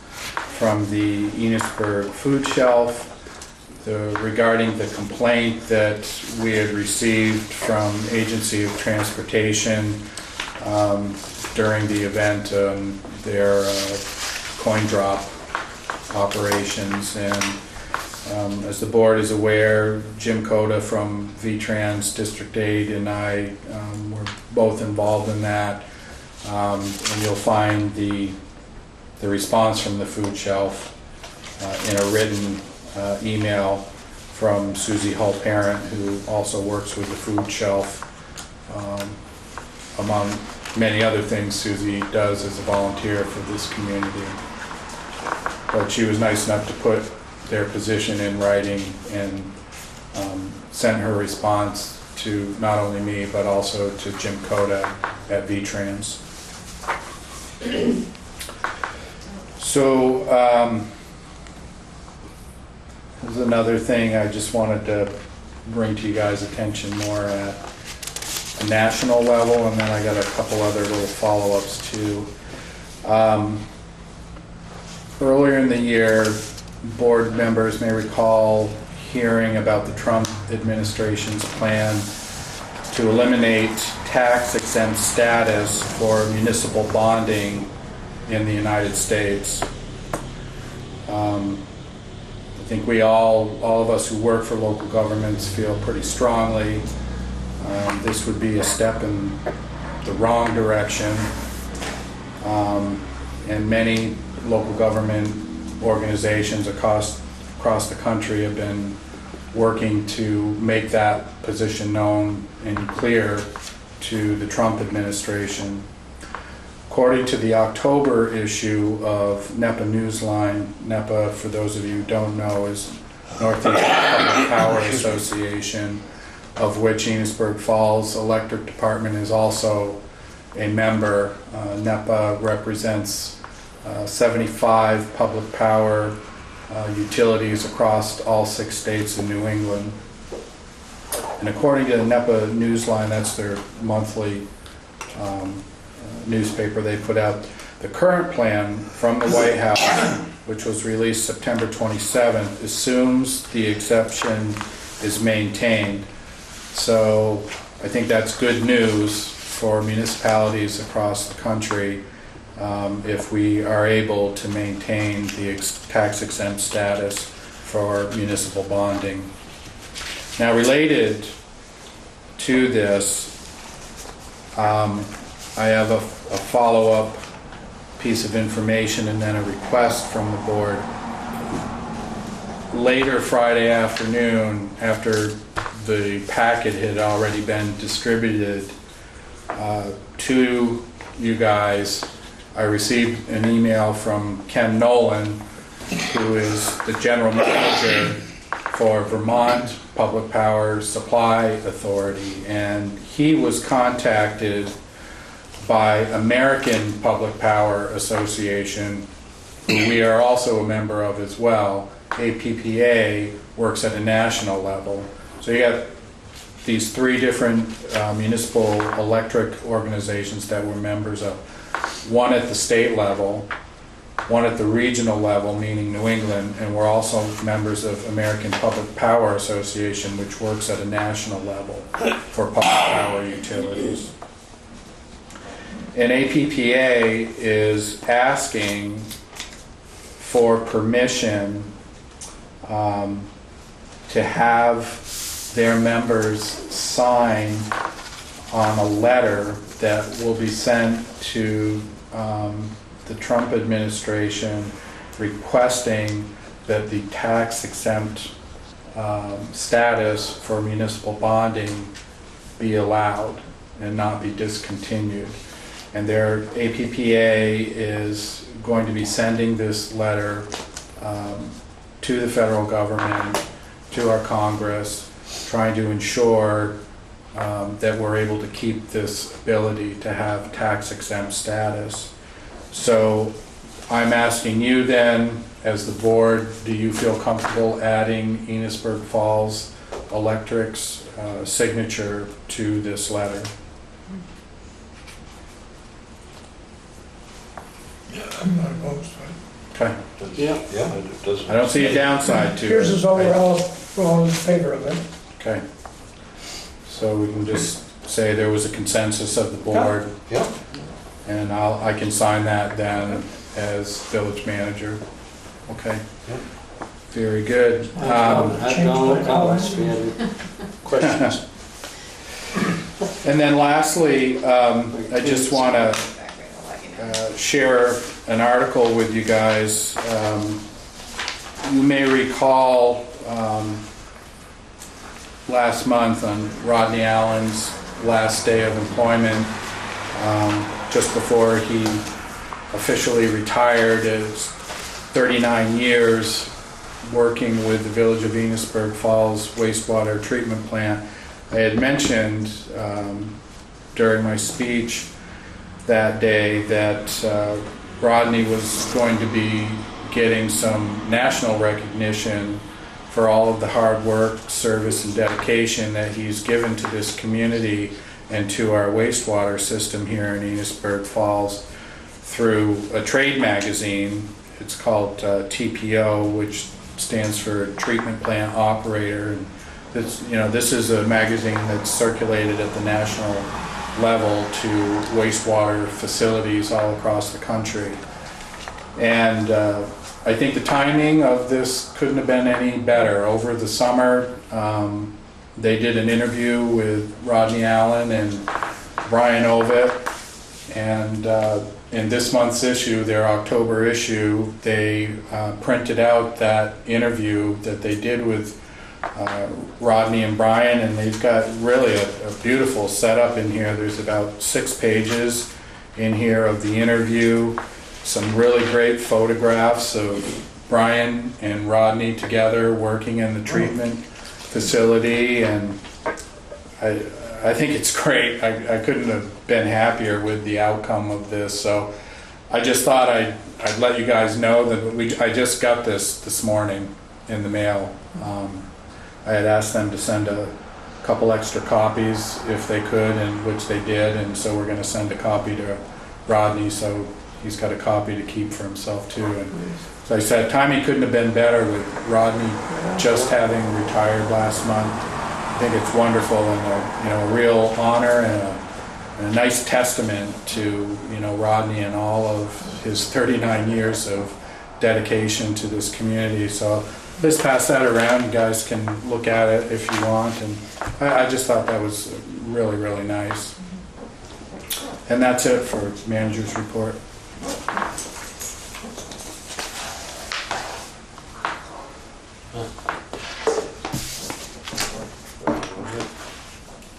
from the Enosburg food shelf regarding the complaint that we had received from Agency of Transportation during the event, their coin drop operations. And as the board is aware, Jim Coda from V-Trans District 8 and I were both involved in that. And you'll find the response from the food shelf in a written email from Susie Hull Parent, who also works with the food shelf. Among many other things Susie does as a volunteer for this community. But she was nice enough to put their position in writing and sent her response to not only me but also to Jim Coda at V-Trans. So there's another thing I just wanted to bring to you guys' attention more at a national level, and then I got a couple other little follow-ups too. Earlier in the year, board members may recall hearing about the Trump administration's plan to eliminate tax-exempt status for municipal bonding in the United States. I think we all of us who work for local governments feel pretty strongly this would be a step in the wrong direction. And many local government organizations across the country have been working to make that position known and clear to the Trump administration. According to the October issue of NEPA Newsline, NEPA, for those of you who don't know, is Northeast Public Power Association, of which Enosburg Falls Electric Department is also a member. NEPA represents 75 public power utilities across all 6 states in New England. And according to the NEPA Newsline, that's their monthly newspaper they put out, the current plan from the White House, which was released September 27th, assumes the exception is maintained. So I think that's good news for municipalities across the country if we are able to maintain the tax exempt status for municipal bonding. Now, related to this, I have a follow-up piece of information and then a request from the board. Later Friday afternoon, after the packet had already been distributed to you guys, I received an email from Ken Nolan, who is the general manager for Vermont Public Power Supply Authority, and he was contacted by American Public Power Association, who we are also a member of as well. APPA works at a national level. So you got these 3 different municipal electric organizations that we're members of. One at the state level, one at the regional level, meaning New England, and we're also members of American Public Power Association, which works at a national level for public power utilities. And APPA is asking for permission to have their members sign on a letter that will be sent to the Trump administration requesting that the tax exempt status for municipal bonding be allowed and not be discontinued. And their APPA is going to be sending this letter to the federal government, to our Congress, trying to ensure that we're able to keep this ability to have tax exempt status. So I'm asking you then, as the board, do you feel comfortable adding Enosburg Falls Electric's signature to this letter? I'm not opposed to it. Okay, Yeah. Yeah, it doesn't. I don't see a downside to it. Here's his overall, we're all in favor of it. Okay, so we can just say there was a consensus of the board, Yeah, and I can sign that then as village manager. Okay, Yep. very good. Have Donald comments if you have any questions. And then lastly, I just want to share an article with you guys. You may recall last month on Rodney Allen's last day of employment, just before he officially retired, as 39 years working with the Village of Enosburg Falls wastewater treatment plant. I had mentioned during my speech that day that Rodney was going to be getting some national recognition for all of the hard work, service, and dedication that he's given to this community and to our wastewater system here in Enosburg Falls through a trade magazine. It's called TPO, which stands for Treatment Plant Operator. And this is a magazine that's circulated at the national level to wastewater facilities all across the country. And I think the timing of this couldn't have been any better. Over the summer, they did an interview with Rodney Allen and Brian Ovitt, and in this month's issue, their October issue, they printed out that interview that they did with Rodney and Brian, and they've got really a beautiful setup in here. There's about 6 pages in here of the interview, some really great photographs of Brian and Rodney together working in the treatment facility, and I think it's great. I couldn't have been happier with the outcome of this. So I just thought I'd let you guys know that I just got this morning in the mail. I had asked them to send a couple extra copies if they could, and which they did, and so we're going to send a copy to Rodney, so he's got a copy to keep for himself too. And so I said, timing couldn't have been better with Rodney just having retired last month. I think it's wonderful, and a real honor and a nice testament to Rodney and all of his 39 years of dedication to this community. So let's pass that around. You guys can look at it if you want, and I just thought that was really, really nice. And that's it for manager's report.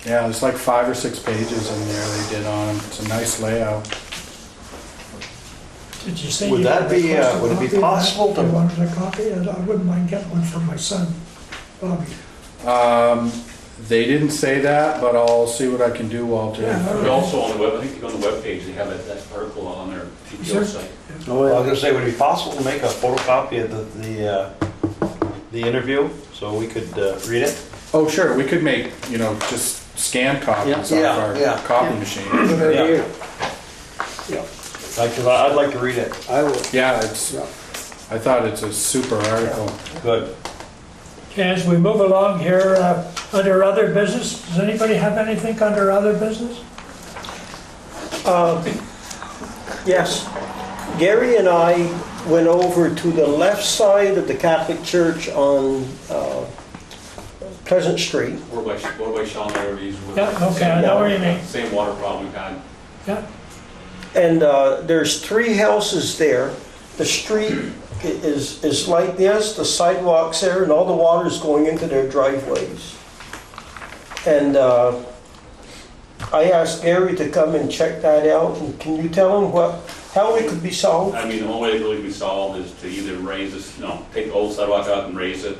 Yeah, there's like 5 or 6 pages in there they did on them. It's a nice layout. Did you say Would you that had be, requested would it be a copy of that? possible to- You wanted a copy? I wouldn't mind getting one from my son, Bobby. They didn't say that, but I'll see what I can do, Walter. Yeah, all But right. also on the web, I think on the webpage, they have that article on their Sure. TPO site. Oh, I was yeah. gonna say, would it be possible to make a photocopy of the interview so we could read it? Oh, sure, we could make, just scan copies Yeah. off our Yeah. copy machine. Good idea. Because I'd like to read it. I will. Yeah, Yeah. I thought it's a super article. Good. Okay, as we move along here, under other business, does anybody have anything under other business? Yes. Gary and I went over to the left side of the Catholic Church on Pleasant Street. Or by Sean Laverty's. Yeah, okay, I know where you mean. Same water problem we've had. Yeah, And there's 3 houses there. The street is like this, the sidewalk's there, and all the water's going into their driveways. And I asked Gary to come and check that out, and can you tell him how it could be solved? I mean, the only way it really can be solved is to either raise this, take the old sidewalk out and raise it.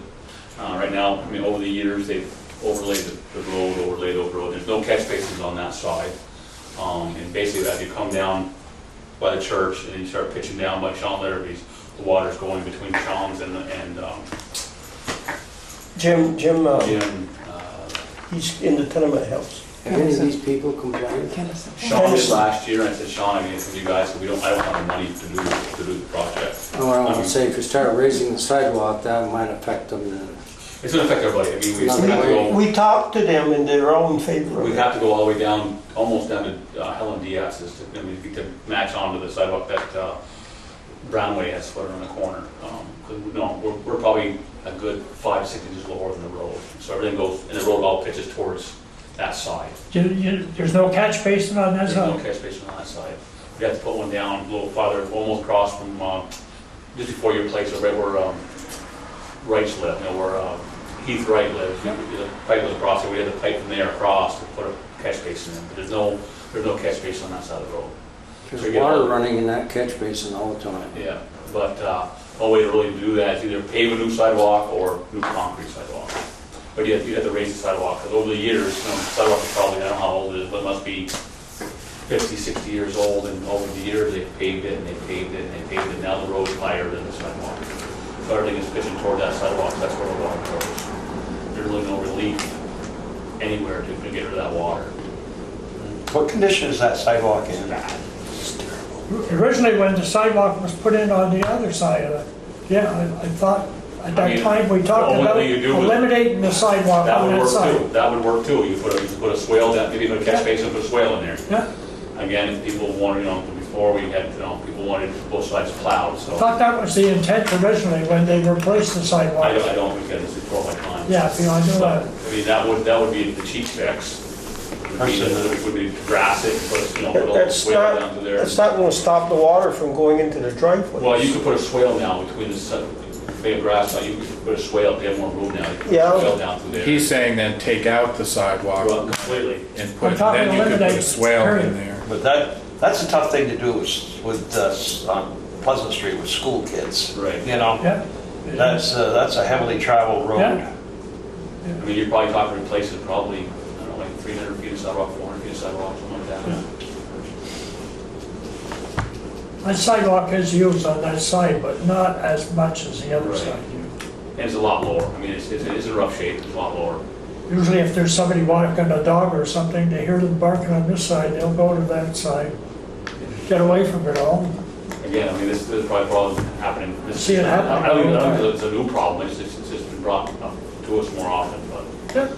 Right now, I mean, over the years, they've overlaid the road, There's no catch basins on that side. And basically, as you come down by the church and you start pitching down by Sean Larrabee's, the water's going between Sean's and Jim, Jim. he's in the tenement house. Have any of these people complained? Sean did last year, and I said, Sean, I mean, from you guys, I don't have the money to do the project. Oh, I want to say, if you start raising the sidewalk, that might affect them then. It's gonna affect everybody. I mean, we have to go. We talked to them and they're all in favor of We it. have to go all the way down, almost down to Helen Diaz's to match onto the sidewalk that Brownway has put on the corner. We're probably a good 5 to 6 inches lower than the road. So everything goes, and the road all pitches towards that side. There's no catch basin on that There's no side? catch basin on that side. We have to put one down a little farther, almost across from, just before your place, right where Wrights live, where Heath Wright lives. The pipe goes across, so we had to pipe from there across to put a catch basin in. But there's no catch basin on that side of the road. There's So water running in that catch basin all the time. Yeah, but the only way to really do that is either pave a new sidewalk or new concrete sidewalk. But you have to raise the sidewalk, because over the years, the sidewalk is probably, I don't know how old it is, but it must be 50, 60 years old, and over the years, they've paved it, and they paved it, and they paved it, now the road's higher than the sidewalk. So everything is pitching toward that sidewalk, that's where the water goes. There's really no relief anywhere to get rid of that water. What condition is that sidewalk in? Originally, when the sidewalk was put in on the other side of it, yeah, I thought, at that time, we talked the only about thing you do with- eliminating the sidewalk That on would that work side. too, that would work too. You put a swale down, maybe put a catch basin, put a swale in there. Yeah, Again, if people wanted, before we had, people wanted both sides plowed, so. I thought that was the intent originally when they replaced the I sidewalk. don't think that is before my time. Yeah, I know But, that. I mean, that would be the cheap fix. Would be to grass it, put a little That's swale down to there. not going to stop the water from going into the driveway. Well, you could put a swale down between the, if they have grass, now you could put a swale, if you have more room now, you could put Yeah. a swale down through there. He's saying then take out the sidewalk Well, completely. and I'm talking then you could put a eliminate, swale in period. there. But that's a tough thing to do with on Pleasant Street with school kids. Right. You know, Yeah. that's a heavily traveled road. Yeah. I mean, you're probably talking replacing probably, I don't know, like 300 feet of sidewalk, 400 feet of sidewalk, something like that. That sidewalk is used on that side, but not as much as the other Right. side. And it's a lot lower. I mean, it's in rough shape, it's a lot lower. Usually if there's somebody walking a dog or something, they hear them barking on this side, they'll go to that side, get away from it all. Again, I mean, this is probably problems happening. See it happening I don't even all the know if it's a new problem, it's just been brought up to us more often, but Yeah.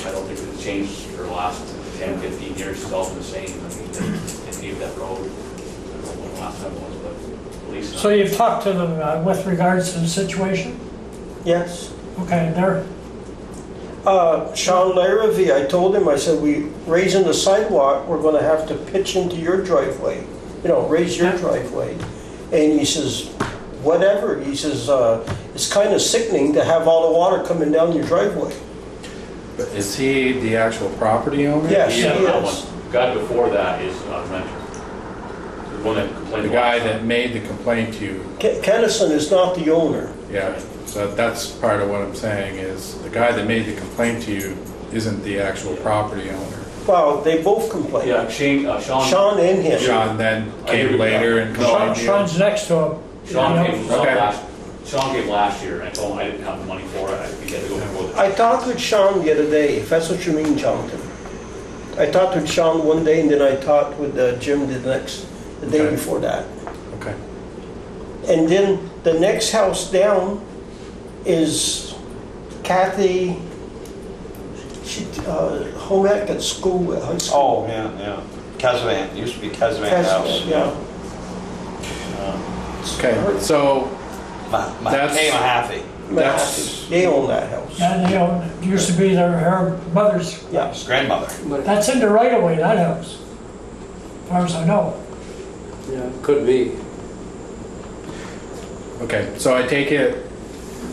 I don't think it's changed for the last 10, 15 years, it's all been the same. I mean, they paved that road, I don't know when the last time was, but at least. So you've talked to them with regards to the situation? Yes. Okay, they're, Sean Larrabee, I told him, I said, we raising the sidewalk, we're going to have to pitch into your driveway, raise your driveway. And he says, whatever. He says, it's kind of sickening to have all the water coming down your driveway. Is he the actual property owner? Yes, Yeah, he that is. one. The guy before that is a renter. The one that complained. The guy that made the complaint to you, Kennison is not the owner. yeah, so that's part of what I'm saying is the guy that made the complaint to you isn't the actual property owner. Well, they both complained. Yeah, Sean. Sean and him. Sean then I agree came with later that. and No, complained to you. Sean's next to him. Sean came Okay. last year, and I told him I didn't have the money for it, we had to go before the. I talked with Sean the other day, if that's what you mean, Jonathan. I talked with Sean one day and then I talked with Jim the day Okay. before that. Okay. And then the next house down is Kathy, home ec at school, at high school. Oh, yeah. Casavan, used to be Casavan House. Yeah. Okay, so That's- Mahaffey. That's- They own that house. And it used to be her mother's Yeah. house. Grandmother. That's in the right of way, that house, as far as I know. Yeah, could be. Okay, so I take it,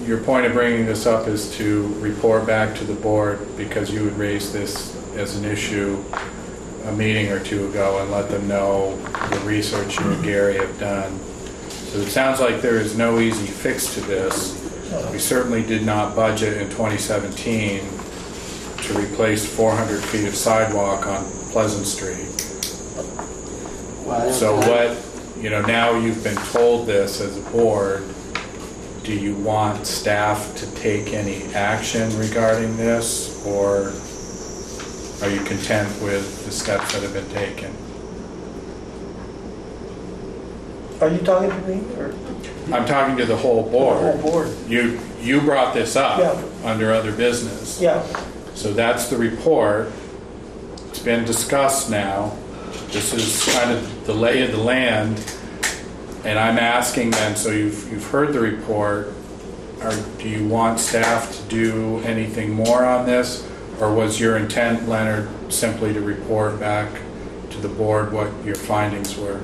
your point of bringing this up is to report back to the board because you would raise this as an issue a meeting or two ago and let them know the research you and Gary have done. So it sounds like there is no easy fix to this. We certainly did not budget in 2017 to replace 400 feet of sidewalk on Pleasant Street. Well, So what, now you've been told this as a board, do you want staff to take any action regarding this, or are you content with the steps that have been taken? Are you talking to me or I'm talking to the whole the board. whole board? You brought this up Yeah. under other business. Yeah, So that's the report. It's been discussed now. This is kind of the lay of the land. And I'm asking then, so you've heard the report, do you want staff to do anything more on this? Or was your intent, Leonard, simply to report back to the board what your findings were?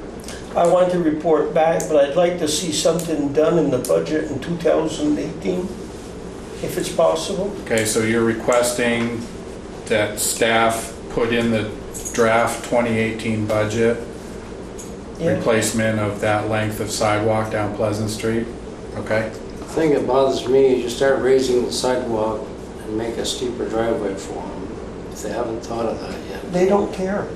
I want to report back, but I'd like to see something done in the budget in 2018, if it's possible. Okay, so you're requesting that staff put in the draft 2018 budget Yeah. replacement of that length of sidewalk down Pleasant Street? Okay? The thing that bothers me is you start raising the sidewalk and make a steeper driveway for them, if they haven't thought of that yet. They don't care.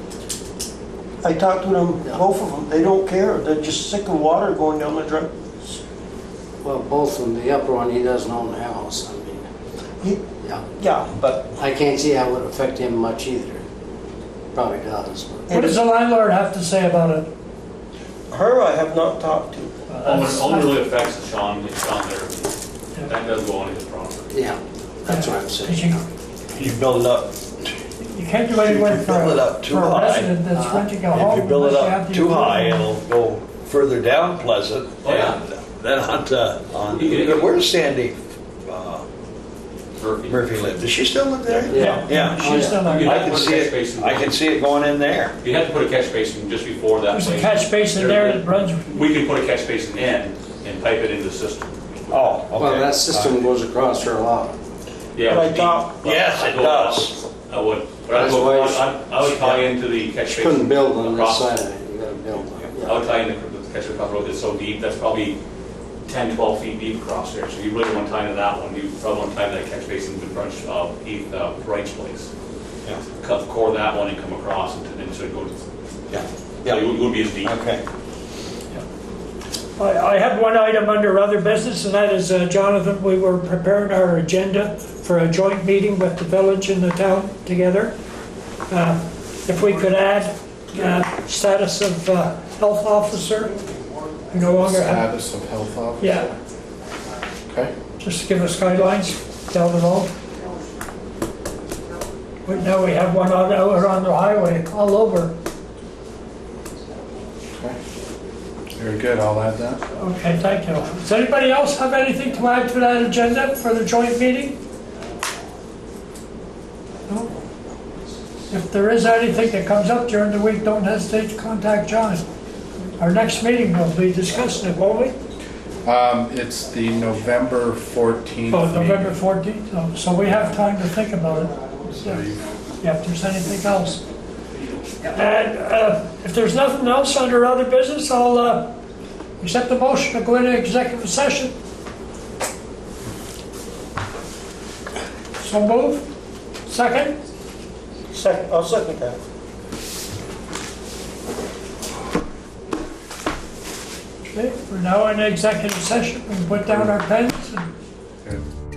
I talked to them, both of them, they don't care. They're just sick of water going down the drive. Well, both of them, the upper one, he doesn't own the house, I mean, He- yeah. Yeah, but I can't see how it would affect him much either. Probably does, but. What does the landlord have to say about it? her I have not talked to. Only really affects Sean there. That does go on his property. Yeah, that's what I'm saying. 'Cause You build it up, you can't do anything for build it up too for a high. resident that's renting a home. If you build it unless you have up the too high, approval. it'll go further down Pleasant. Oh, yeah. And then on, You can- where's Sandy Murphy. Murphy live? Does she still live there? Yeah. Yeah. She's still You there. I have to can put a see catch it, basin. I can see it going in there. You have to put a catch basin just before that. There's a lane. catch basin there that runs, We can put a catch basin in and pipe it into the system. Oh, okay. Well, that system goes across her lot. Yeah. But I but thought- Yes, it does. I would. But I'd That's go- why I would tie into the catch She basin. couldn't build on this across. side of it, you gotta build on it. I would tie in the catch basin road that's so deep, that's probably 10, 12 feet deep across there. So you really want to tie into that one. You probably want to tie to that catch basin in front of Heath Wright's place. Yeah. Cut the core of that one and come across and so it goes. Yeah. So it would be as deep. Okay. I have one item under other business, and that is, Jonathan, we were preparing our agenda for a joint meeting with the village and the town together. If we could add status of health officer, we no longer have, Status of health officer? yeah, Okay. just give us guidelines down the road. Right now, we have one out on the highway, all over. Okay. Very good, I'll add that. Okay, thank you. Does anybody else have anything to add to that agenda for the joint meeting? No? If there is anything that comes up during the week, don't hesitate to contact John. Our next meeting will be discussing it, won't we? It's the November 14th. Oh, November meeting. 14th, so we have time to think about it. So you- Yeah, if there's anything else. And if there's nothing else under other business, I'll accept the motion to go into executive session. So move. Second? I'll second that. Okay, we're now in executive session. We can put down our pens and Good.